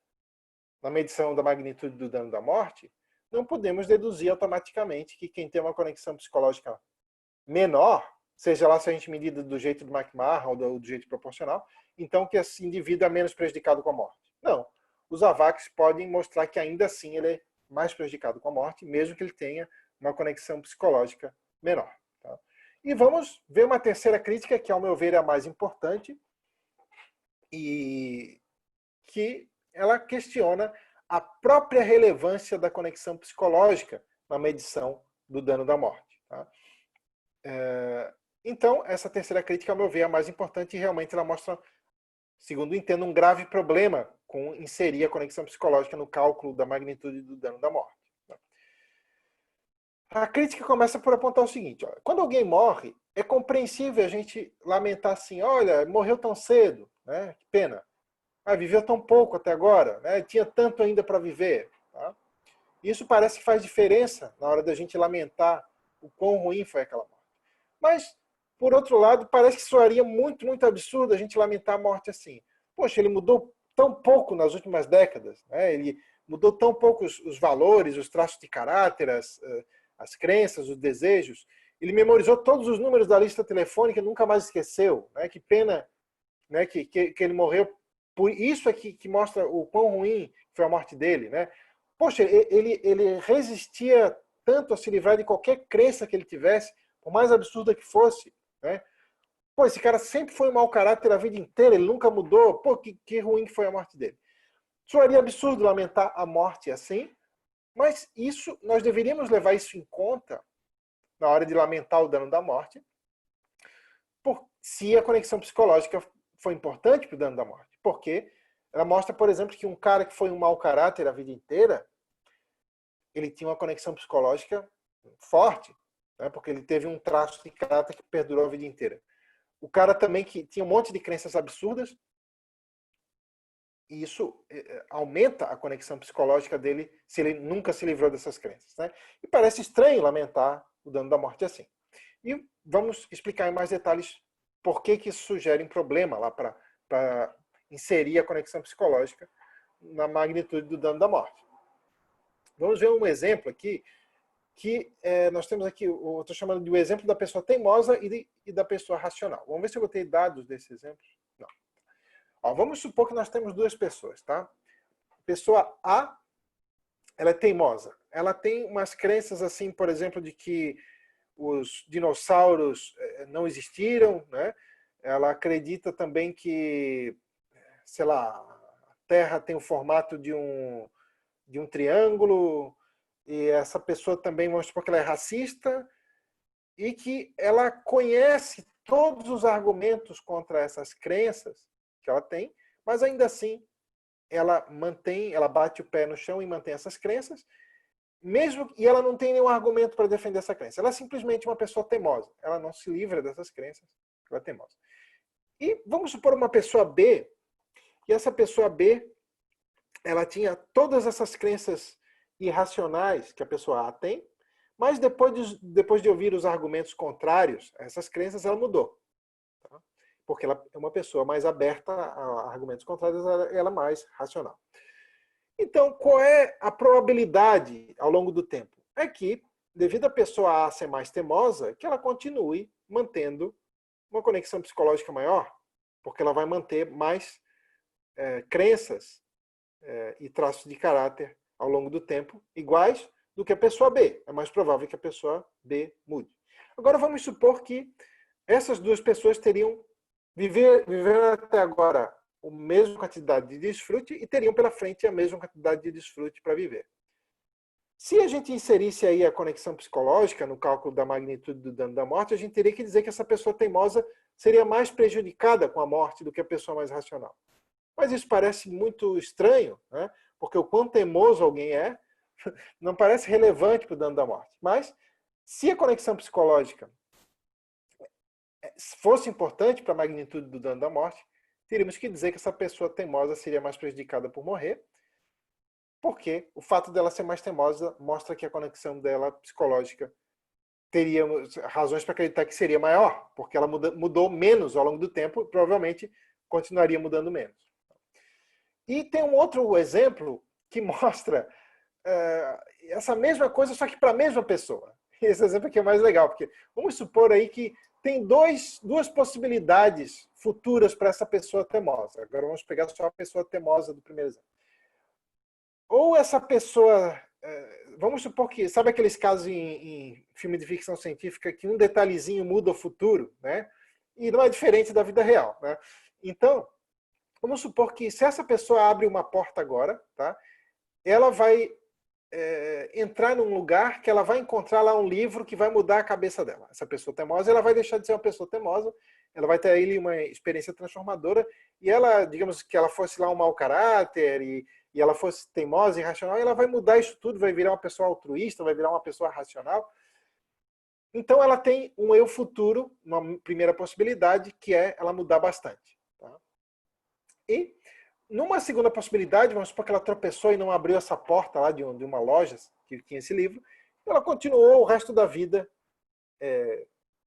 na medição da magnitude do dano da morte, não podemos deduzir automaticamente que quem tem uma conexão psicológica menor, seja lá se a gente medir do jeito do McMahon ou do jeito proporcional, então que esse indivíduo é menos prejudicado com a morte. Não. Os AVAX podem mostrar que ainda assim ele é mais prejudicado com a morte, mesmo que ele tenha uma conexão psicológica menor. Tá? E vamos ver uma terceira crítica, que ao meu ver é a mais importante, e que ela questiona a própria relevância da conexão psicológica na medição do dano da morte. Tá? Então, essa terceira crítica, ao meu ver, é a mais importante e realmente ela mostra, segundo entendo, um grave problema com inserir a conexão psicológica no cálculo da magnitude do dano da morte. A crítica começa por apontar o seguinte: ó, quando alguém morre, é compreensível a gente lamentar assim, olha, morreu tão cedo, né? Que pena. Ah, viveu tão pouco até agora, né? Tinha tanto ainda para viver. Tá? Isso parece que faz diferença na hora da gente lamentar o quão ruim foi aquela morte. Mas, por outro lado, parece que soaria muito, muito absurdo a gente lamentar a morte assim. Poxa, ele mudou tão pouco nas últimas décadas, né? Ele mudou tão pouco os valores, os traços de caráter, as crenças, os desejos. Ele memorizou todos os números da lista telefônica e nunca mais esqueceu. Né? Que pena, né, que ele morreu. Por isso é que mostra o quão ruim foi a morte dele. Né? Poxa, ele resistia tanto a se livrar de qualquer crença que ele tivesse, por mais absurda que fosse. Né? Pô, esse cara sempre foi um mau caráter a vida inteira, ele nunca mudou. Pô, que ruim que foi a morte dele. Soaria absurdo lamentar a morte assim, mas isso, nós deveríamos levar isso em conta na hora de lamentar o dano da morte, se a conexão psicológica foi importante para o dano da morte. Porque ela mostra, por exemplo, que um cara que foi um mau caráter a vida inteira, ele tinha uma conexão psicológica forte, né? Porque ele teve um traço de caráter que perdurou a vida inteira. O cara também que tinha um monte de crenças absurdas, e isso aumenta a conexão psicológica dele se ele nunca se livrou dessas crenças. Né? E parece estranho lamentar o dano da morte assim. E vamos explicar em mais detalhes por que isso sugere um problema lá para inserir a conexão psicológica na magnitude do dano da morte. Vamos ver um exemplo aqui, que nós temos aqui, eu estou chamando de um exemplo da pessoa teimosa e da pessoa racional. Vamos ver se eu botei dados desse exemplo. Não. Ó, vamos supor que nós temos duas pessoas, tá? Pessoa A, ela é teimosa. Ela tem umas crenças assim, por exemplo, de que os dinossauros não existiram, né? Ela acredita também que, sei lá, a Terra tem o formato de um triângulo, e essa pessoa também mostra porque ela é racista, e que ela conhece todos os argumentos contra essas crenças que ela tem, mas ainda assim ela bate o pé no chão e mantém essas crenças, e ela não tem nenhum argumento para defender essa crença. Ela é simplesmente uma pessoa teimosa. Ela não se livra dessas crenças, ela é teimosa. E vamos supor uma pessoa B, e essa pessoa B, ela tinha todas essas crenças irracionais que a pessoa A tem, mas depois de ouvir os argumentos contrários a essas crenças, ela mudou. Tá? Porque ela é uma pessoa mais aberta a argumentos contrários, ela é mais racional. Então, qual é a probabilidade ao longo do tempo? É que, devido à pessoa A ser mais teimosa, que ela continue mantendo uma conexão psicológica maior, porque ela vai manter mais crenças e traços de caráter ao longo do tempo iguais do que a pessoa B. É mais provável que a pessoa B mude. Agora vamos supor que essas duas pessoas teriam viveram até agora a mesma quantidade de desfrute e teriam pela frente a mesma quantidade de desfrute para viver. Se a gente inserisse aí a conexão psicológica no cálculo da magnitude do dano da morte, a gente teria que dizer que essa pessoa teimosa seria mais prejudicada com a morte do que a pessoa mais racional. Mas isso parece muito estranho, né? Porque o quão teimoso alguém é não parece relevante para o dano da morte. Mas, se a conexão psicológica fosse importante para a magnitude do dano da morte, teríamos que dizer que essa pessoa teimosa seria mais prejudicada por morrer, porque o fato dela ser mais teimosa mostra que a conexão dela psicológica teria razões para acreditar que seria maior, porque ela mudou menos ao longo do tempo e provavelmente continuaria mudando menos. E tem um outro exemplo que mostra essa mesma coisa, só que para a mesma pessoa. Esse exemplo aqui é mais legal, porque vamos supor aí que tem duas possibilidades futuras para essa pessoa teimosa. Agora vamos pegar só a pessoa teimosa do primeiro exemplo. Ou essa pessoa... vamos supor que... Sabe aqueles casos em filme de ficção científica que um detalhezinho muda o futuro, né? E não é diferente da vida real, né? Então, vamos supor que se essa pessoa abre uma porta agora, tá? Ela vai entrar num lugar que ela vai encontrar lá um livro que vai mudar a cabeça dela. Essa pessoa teimosa, ela vai deixar de ser uma pessoa teimosa, ela vai ter aí uma experiência transformadora, e ela, digamos que ela fosse lá um mau caráter, e e ela fosse teimosa e irracional, ela vai mudar isso tudo, vai virar uma pessoa altruísta, vai virar uma pessoa racional. Então ela tem um eu futuro, uma primeira possibilidade, que é ela mudar bastante. Tá? E numa segunda possibilidade, vamos supor que ela tropeçou e não abriu essa porta lá de uma loja que tinha esse livro, ela continuou o resto da vida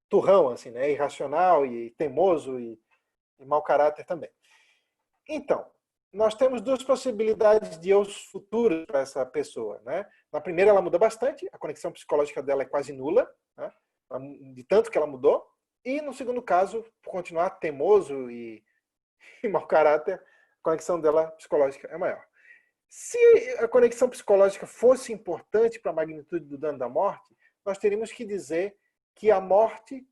turrão, assim, né? Irracional e teimoso e mau caráter também. Então, nós temos duas possibilidades de eu futuros para essa pessoa. Né? Na primeira, ela muda bastante, a conexão psicológica dela é quase nula, né? De tanto que ela mudou. E no segundo caso, por continuar teimoso e mau caráter, a conexão dela psicológica é maior. Se a conexão psicológica fosse importante para a magnitude do dano da morte, nós teríamos que dizer que a morte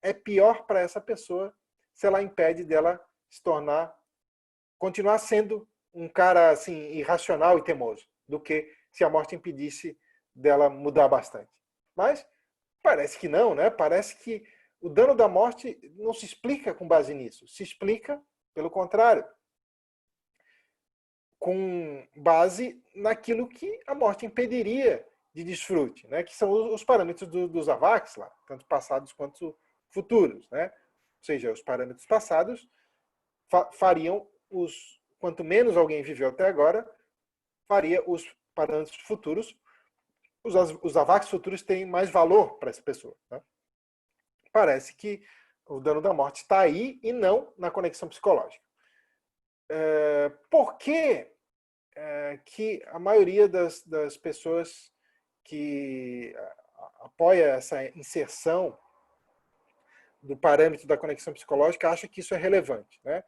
é pior para essa pessoa se ela impede dela se tornar, continuar sendo um cara assim irracional e teimoso, do que se a morte impedisse dela mudar bastante. Mas parece que não, né? Parece que o dano da morte não se explica com base nisso. Se explica, pelo contrário, com base naquilo que a morte impediria de desfrute, né? Que são os parâmetros dos AVAX, lá, tanto passados quanto futuros. Né? Ou seja, os parâmetros passados fariam quanto menos alguém viveu até agora, faria os parâmetros futuros, os AVAX futuros têm mais valor para essa pessoa. Né? Parece que o dano da morte está aí e não na conexão psicológica. Por que que a maioria das pessoas que apoia essa inserção do parâmetro da conexão psicológica acha que isso é relevante? Né?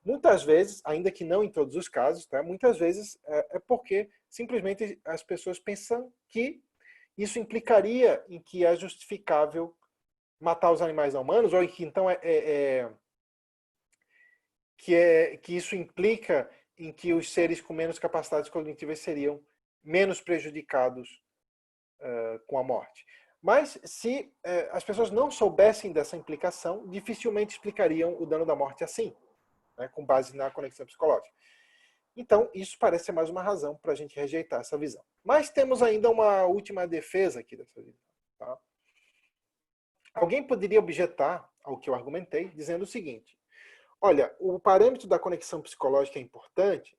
Muitas vezes, ainda que não em todos os casos, tá? Muitas vezes é porque simplesmente as pessoas pensam que isso implicaria em que é justificável matar os animais não humanos, ou que então que isso implica em que os seres com menos capacidades cognitivas seriam menos prejudicados com a morte. Mas se as pessoas não soubessem dessa implicação, dificilmente explicariam o dano da morte assim, né, com base na conexão psicológica. Então, isso parece ser mais uma razão para a gente rejeitar essa visão. Mas temos ainda uma última defesa aqui dessa visão. Tá? Alguém poderia objetar ao que eu argumentei, dizendo o seguinte: olha, o parâmetro da conexão psicológica é importante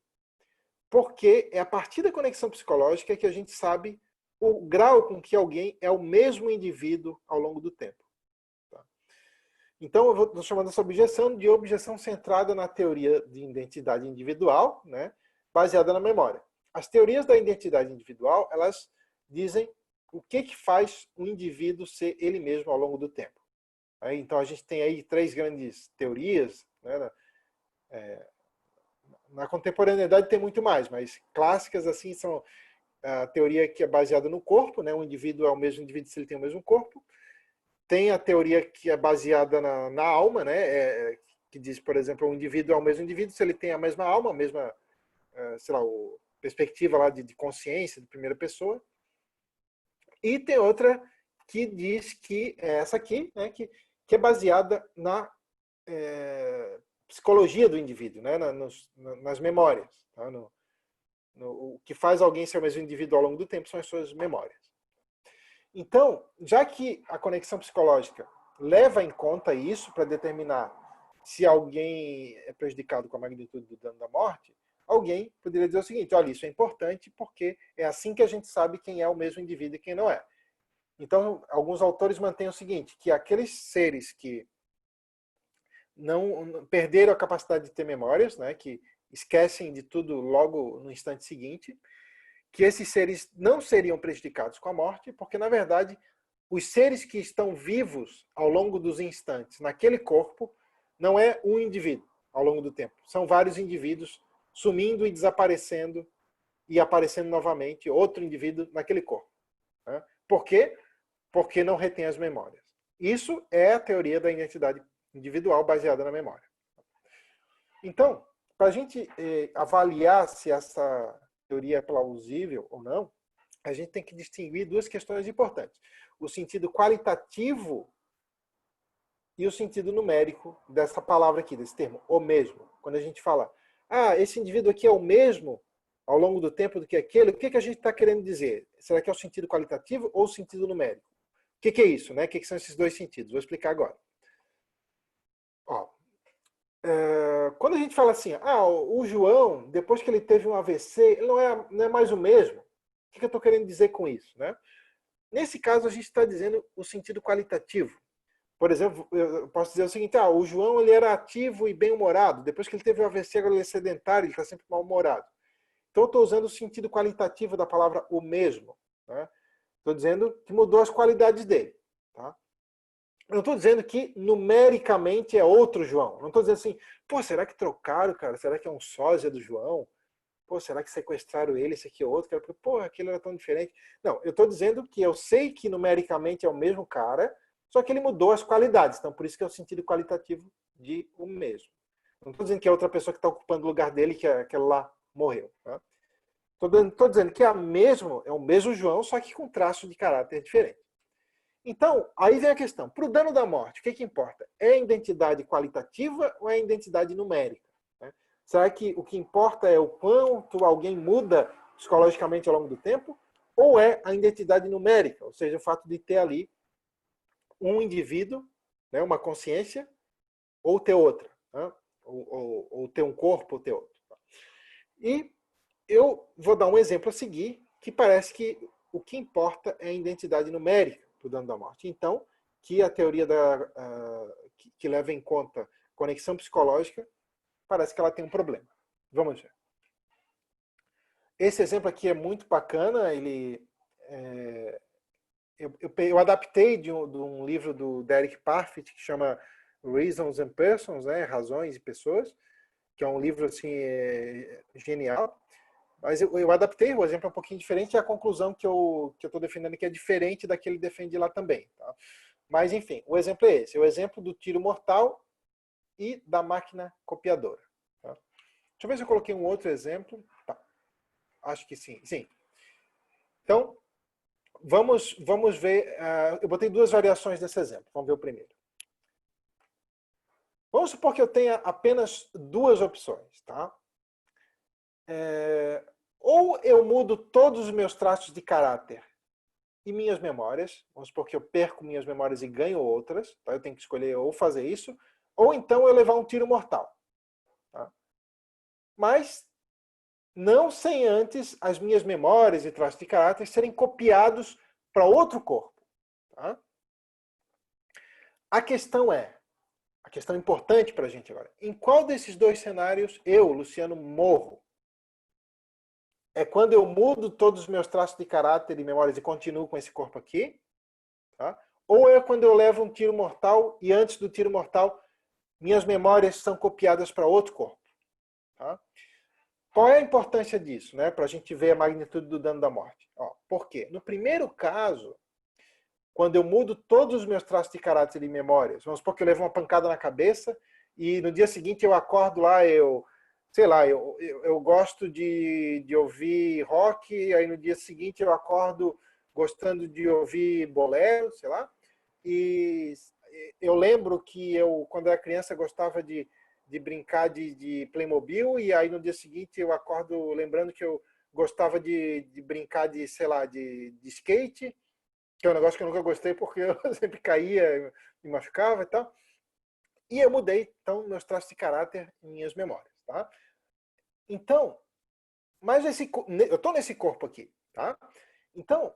porque é a partir da conexão psicológica que a gente sabe o grau com que alguém é o mesmo indivíduo ao longo do tempo. Tá? Então, eu vou chamando essa objeção de objeção centrada na teoria de identidade individual, né, baseada na memória. As teorias da identidade individual, elas dizem o que faz um indivíduo ser ele mesmo ao longo do tempo. Então, a gente tem aí 3 grandes teorias, né, na contemporaneidade tem muito mais, mas clássicas assim são a teoria que é baseada no corpo, né? O indivíduo é o mesmo indivíduo se ele tem o mesmo corpo. Tem a teoria que é baseada na alma, né? Que diz, por exemplo, o indivíduo é o mesmo indivíduo se ele tem a mesma alma, a mesma, sei lá, perspectiva lá de consciência, de primeira pessoa. E tem outra que diz que é essa aqui, né? Que é baseada na psicologia do indivíduo, né? Nas memórias. Tá? O que faz alguém ser o mesmo indivíduo ao longo do tempo são as suas memórias. Então, já que a conexão psicológica leva em conta isso para determinar se alguém é prejudicado com a magnitude do dano da morte, alguém poderia dizer o seguinte: olha, isso é importante porque é assim que a gente sabe quem é o mesmo indivíduo e quem não é. Então, alguns autores mantêm o seguinte, que aqueles seres que não perderam a capacidade de ter memórias, né, que esquecem de tudo logo no instante seguinte, que esses seres não seriam prejudicados com a morte, porque, na verdade, os seres que estão vivos ao longo dos instantes naquele corpo não é um indivíduo ao longo do tempo. São vários indivíduos sumindo e desaparecendo e aparecendo novamente outro indivíduo naquele corpo. Né? Por quê? Porque não retém as memórias. Isso é a teoria da identidade individual baseada na memória. Então, para a gente avaliar se essa teoria é plausível ou não, a gente tem que distinguir 2 questões importantes. O sentido qualitativo e o sentido numérico dessa palavra aqui, desse termo, o mesmo. Quando a gente fala, esse indivíduo aqui é o mesmo, ao longo do tempo do que aquele, o que, que a gente está querendo dizer? Será que é o sentido qualitativo ou o sentido numérico? O que, que é isso? Né? O que, que são esses dois sentidos? Vou explicar agora. Ó, quando a gente fala assim, o João, depois que ele teve um AVC, ele não é mais o mesmo. O que, que eu estou querendo dizer com isso? Né? Nesse caso, a gente está dizendo o sentido qualitativo. Por exemplo, eu posso dizer o seguinte, o João ele era ativo e bem-humorado. Depois que ele teve o AVC, agora ele é sedentário, ele está sempre mal-humorado. Então, eu estou usando o sentido qualitativo da palavra o mesmo. Né? Estou dizendo que mudou as qualidades dele. Tá? Eu não estou dizendo que numericamente é outro João. Não estou dizendo assim, será que trocaram, cara? Será que é um sósia do João? Será que sequestraram ele, esse aqui é outro? Aquele era tão diferente. Não, eu estou dizendo que eu sei que numericamente é o mesmo cara, só que ele mudou as qualidades. Então, por isso que é o sentido qualitativo de o mesmo. Não estou dizendo que é outra pessoa que está ocupando o lugar dele, que aquela lá morreu. Estou dizendo que é o mesmo João, só que com traço de caráter diferente. Então, aí vem a questão. Para o dano da morte, o que importa? É a identidade qualitativa ou é a identidade numérica? Será que o que importa é o quanto alguém muda psicologicamente ao longo do tempo? Ou é a identidade numérica? Ou seja, o fato de ter ali um indivíduo, né, uma consciência, ou ter outra. Né? Ou ter um corpo, ou ter outro. E eu vou dar um exemplo a seguir, que parece que o que importa é a identidade numérica para o dano da morte. Então, que a teoria que leva em conta conexão psicológica, parece que ela tem um problema. Vamos ver. Esse exemplo aqui é muito bacana. Eu adaptei de um livro do Derek Parfit que chama Reasons and Persons, né? Razões e Pessoas, que é um livro assim, genial. Mas eu adaptei, o exemplo é um pouquinho diferente e a conclusão que eu estou defendendo aqui é diferente da que ele defende lá também. Tá? Mas, enfim, o exemplo é esse. É o exemplo do tiro mortal e da máquina copiadora. Tá? Deixa eu ver se eu coloquei um outro exemplo. Tá. Acho que sim. Sim. Então, vamos ver. Eu botei duas variações desse exemplo. Vamos ver o primeiro. Vamos supor que eu tenha apenas duas opções. Tá? Ou eu mudo todos os meus traços de caráter e minhas memórias, vamos supor que eu perco minhas memórias e ganho outras, tá? Eu tenho que escolher ou fazer isso, ou então eu levar um tiro mortal. Tá? Mas não sem antes as minhas memórias e traços de caráter serem copiados para outro corpo. Tá? A questão importante para a gente agora, em qual desses dois cenários eu, Luciano, morro? É quando eu mudo todos os meus traços de caráter e memórias e continuo com esse corpo aqui? Tá? Ou é quando eu levo um tiro mortal e antes do tiro mortal minhas memórias são copiadas para outro corpo? Tá? Qual é a importância disso, né? Para a gente ver a magnitude do dano da morte? Por quê? No primeiro caso, quando eu mudo todos os meus traços de caráter e memórias, vamos supor que eu levo uma pancada na cabeça e no dia seguinte eu acordo lá, eu gosto de ouvir rock, aí no dia seguinte eu acordo gostando de ouvir bolero, sei lá, e eu lembro que eu, quando era criança, gostava de brincar de Playmobil, e aí no dia seguinte eu acordo lembrando que eu gostava de brincar sei lá, de skate, que é um negócio que eu nunca gostei porque eu sempre caía, me machucava e tal. E eu mudei, então, meus traços de caráter e minhas memórias, tá? Então, mas eu estou nesse corpo aqui, tá? Então,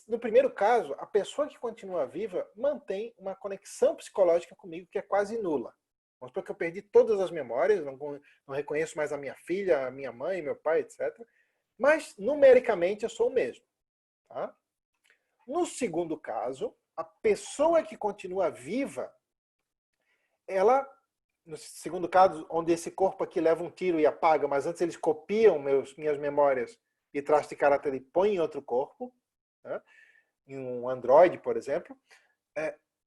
no primeiro caso, a pessoa que continua viva mantém uma conexão psicológica comigo que é quase nula. Vamos supor que eu perdi todas as memórias, não reconheço mais a minha filha, a minha mãe, meu pai, etc. Mas, numericamente, eu sou o mesmo. Tá? No segundo caso, a pessoa que continua viva, ela, no segundo caso, onde esse corpo aqui leva um tiro e apaga, mas antes eles copiam minhas memórias e traços de caráter e põem em outro corpo, né? Em um Android, por exemplo.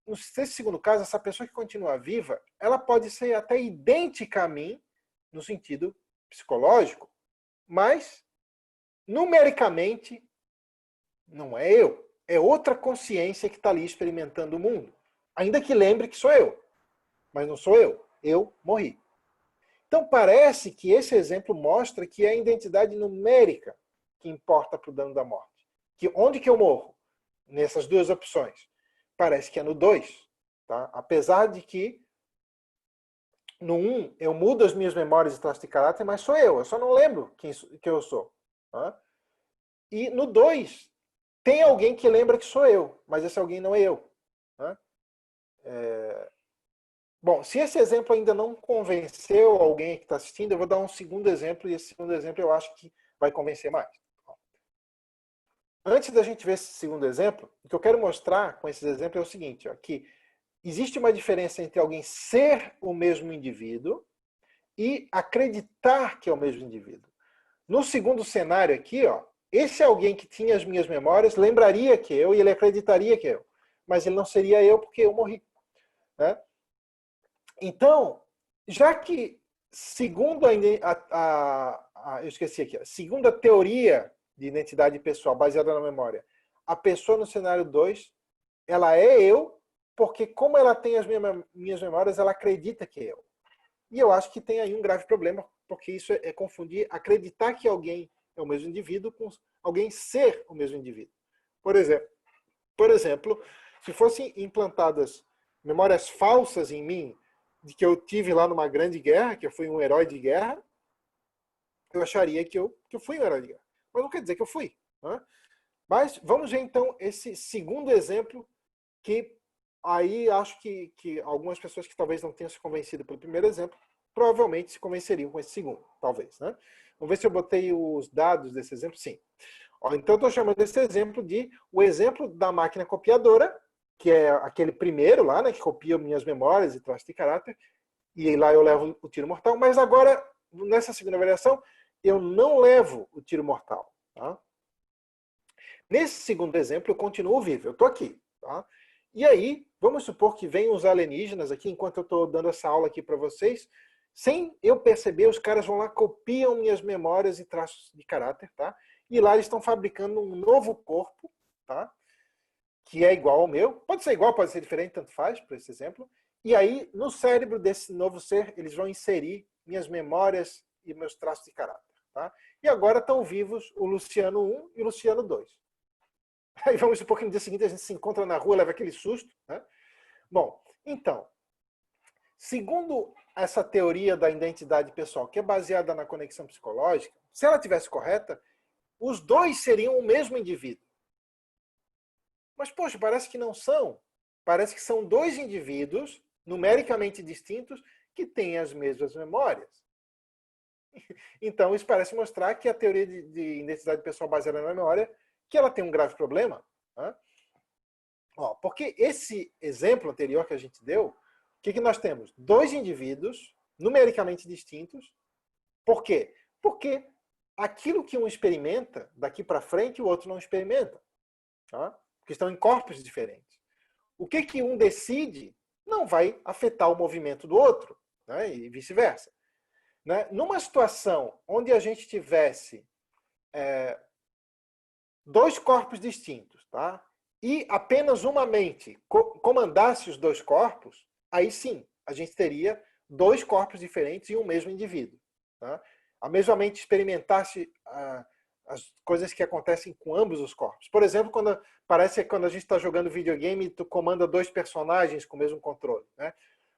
Nesse segundo caso, essa pessoa que continua viva, ela pode ser até idêntica a mim, no sentido psicológico, mas, numericamente, não é eu. É outra consciência que está ali experimentando o mundo. Ainda que lembre que sou eu. Mas não sou eu. Eu morri. Então, parece que esse exemplo mostra que é a identidade numérica que importa para o dano da morte. Que onde que eu morro? Nessas duas opções. Parece que é no 2. Tá? Apesar de que no 1 eu mudo as minhas memórias e traços de caráter, mas sou eu só não lembro quem eu sou. Tá? E no 2, tem alguém que lembra que sou eu, mas esse alguém não é eu. Tá? Bom, se esse exemplo ainda não convenceu alguém que está assistindo, eu vou dar um segundo exemplo, e esse segundo exemplo eu acho que vai convencer mais. Antes da gente ver esse segundo exemplo, o que eu quero mostrar com esses exemplos é o seguinte, ó, que existe uma diferença entre alguém ser o mesmo indivíduo e acreditar que é o mesmo indivíduo. No segundo cenário aqui, ó, esse alguém que tinha as minhas memórias lembraria que eu e ele acreditaria que eu. Mas ele não seria eu porque eu morri. Né? Então, já que, segundo eu esqueci aqui, segundo a teoria de identidade pessoal baseada na memória, a pessoa no cenário 2, ela é eu, porque como ela tem as minhas memórias, ela acredita que é eu. E eu acho que tem aí um grave problema, porque isso é confundir acreditar que alguém é o mesmo indivíduo com alguém ser o mesmo indivíduo. Por exemplo, se fossem implantadas memórias falsas em mim, de que eu tive lá numa grande guerra, que eu fui um herói de guerra, eu acharia que eu fui um herói de guerra. Mas não quer dizer que eu fui. Né? Mas vamos ver então esse segundo exemplo, que aí acho que algumas pessoas que talvez não tenham se convencido pelo primeiro exemplo, provavelmente se convenceriam com esse segundo, talvez. Né? Vamos ver se eu botei os dados desse exemplo. Sim. Então, estou chamando esse exemplo de o exemplo da máquina copiadora, que é aquele primeiro lá, né, que copia minhas memórias e traços de caráter, e lá eu levo o tiro mortal. Mas agora, nessa segunda variação, eu não levo o tiro mortal. Tá? Nesse segundo exemplo, eu continuo vivo, eu estou aqui. Tá? E aí, vamos supor que venham os alienígenas aqui, enquanto eu estou dando essa aula aqui para vocês, sem eu perceber, os caras vão lá, copiam minhas memórias e traços de caráter, tá? E lá eles estão fabricando um novo corpo, tá? Que é igual ao meu. Pode ser igual, pode ser diferente, tanto faz, por esse exemplo. E aí, no cérebro desse novo ser, eles vão inserir minhas memórias e meus traços de caráter, tá? E agora estão vivos o Luciano 1 e o Luciano 2. Aí vamos supor que no dia seguinte a gente se encontra na rua, leva aquele susto, né? Bom, então, segundo essa teoria da identidade pessoal, que é baseada na conexão psicológica, se ela tivesse correta, os dois seriam o mesmo indivíduo. Mas, poxa, parece que não são. Parece que são dois indivíduos, numericamente distintos, que têm as mesmas memórias. Então, isso parece mostrar que a teoria de identidade pessoal baseada na memória, que ela tem um grave problema. Né? Ó, porque esse exemplo anterior que a gente deu, o que nós temos? Dois indivíduos, numericamente distintos. Por quê? Porque aquilo que um experimenta, daqui para frente, o outro não experimenta. Tá? Porque estão em corpos diferentes. O que um decide não vai afetar o movimento do outro, né? E vice-versa. Né? Numa situação onde a gente tivesse dois corpos distintos, tá? E apenas uma mente comandasse os dois corpos, aí sim, a gente teria dois corpos diferentes em um mesmo indivíduo. Tá? A mesma mente experimentasse as coisas que acontecem com ambos os corpos. Por exemplo, parece que quando a gente está jogando videogame, tu comanda dois personagens com o mesmo controle. Né?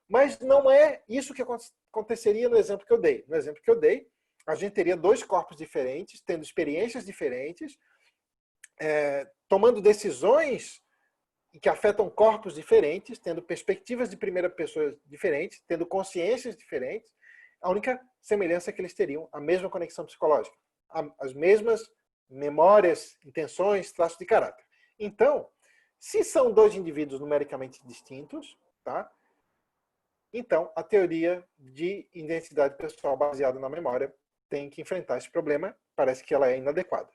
Mas não é isso que aconteceria no exemplo que eu dei. No exemplo que eu dei, a gente teria dois corpos diferentes, tendo experiências diferentes, tomando decisões que afetam corpos diferentes, tendo perspectivas de primeira pessoa diferentes, tendo consciências diferentes. A única semelhança é que eles teriam a mesma conexão psicológica, as mesmas memórias, intenções, traços de caráter. Então, se são dois indivíduos numericamente distintos, tá? Então a teoria de identidade pessoal baseada na memória tem que enfrentar esse problema. Parece que ela é inadequada.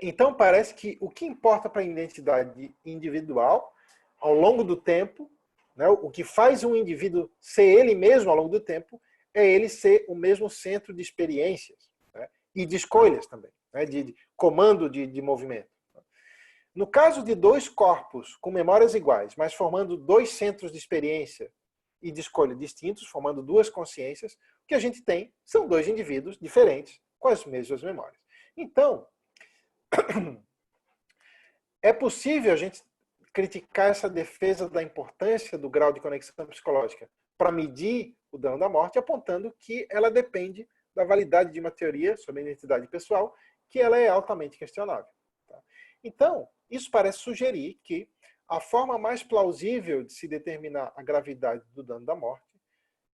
Então, parece que o que importa para a identidade individual, ao longo do tempo, né, o que faz um indivíduo ser ele mesmo ao longo do tempo, é ele ser o mesmo centro de experiências, né, e de escolhas também, né, de comando de movimento. No caso de dois corpos com memórias iguais, mas formando dois centros de experiência e de escolha distintos, formando duas consciências, O que a gente tem são dois indivíduos diferentes com as mesmas memórias. Então, é possível a gente criticar essa defesa da importância do grau de conexão psicológica para medir o dano da morte, apontando que ela depende da validade de uma teoria sobre a identidade pessoal, que ela é altamente questionável. Tá? Então, isso parece sugerir que a forma mais plausível de se determinar a gravidade do dano da morte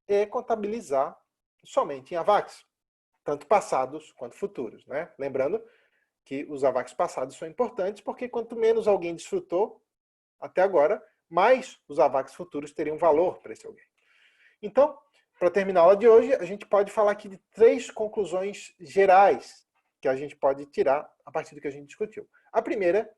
é contabilizar somente em AVAX, tanto passados quanto futuros. Né? Lembrando que os AVAX passados são importantes, porque quanto menos alguém desfrutou até agora, mais os AVAX futuros teriam valor para esse alguém. Então, para terminar a aula de hoje, a gente pode falar aqui de 3 conclusões gerais que a gente pode tirar a partir do que a gente discutiu. A primeira,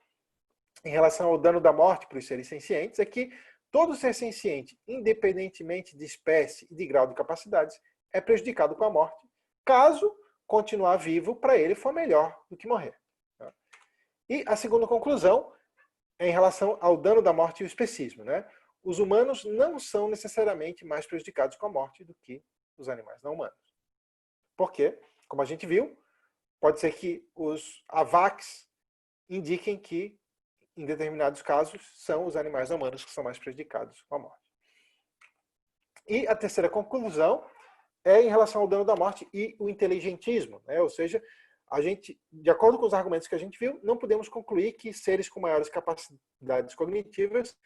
em relação ao dano da morte para os seres sencientes, é que todo ser senciente, independentemente de espécie e de grau de capacidades, é prejudicado com a morte, caso continuar vivo para ele for melhor do que morrer. E a segunda conclusão é em relação ao dano da morte e o especismo. Né? Os humanos não são necessariamente mais prejudicados com a morte do que os animais não humanos. Porque, como a gente viu, pode ser que os AVAX indiquem que, em determinados casos, são os animais não humanos que são mais prejudicados com a morte. E a terceira conclusão é em relação ao dano da morte e o inteligentismo. Né? Ou seja, a gente, de acordo com os argumentos que a gente viu, não podemos concluir que seres com maiores capacidades cognitivas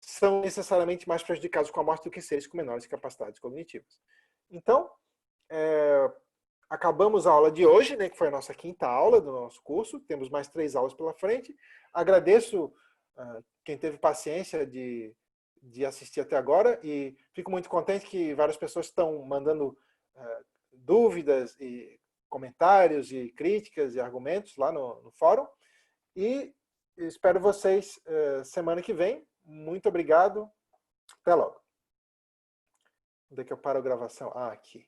são necessariamente mais prejudicados com a morte do que seres com menores capacidades cognitivas. Então, acabamos a aula de hoje, né, que foi a nossa 5ª aula do nosso curso. Temos mais 3 aulas pela frente. Agradeço quem teve paciência de assistir até agora e fico muito contente que várias pessoas estão mandando dúvidas e comentários e críticas e argumentos lá no fórum. E espero vocês semana que vem. Muito obrigado. Até logo. Onde é que eu paro a gravação? Ah, aqui.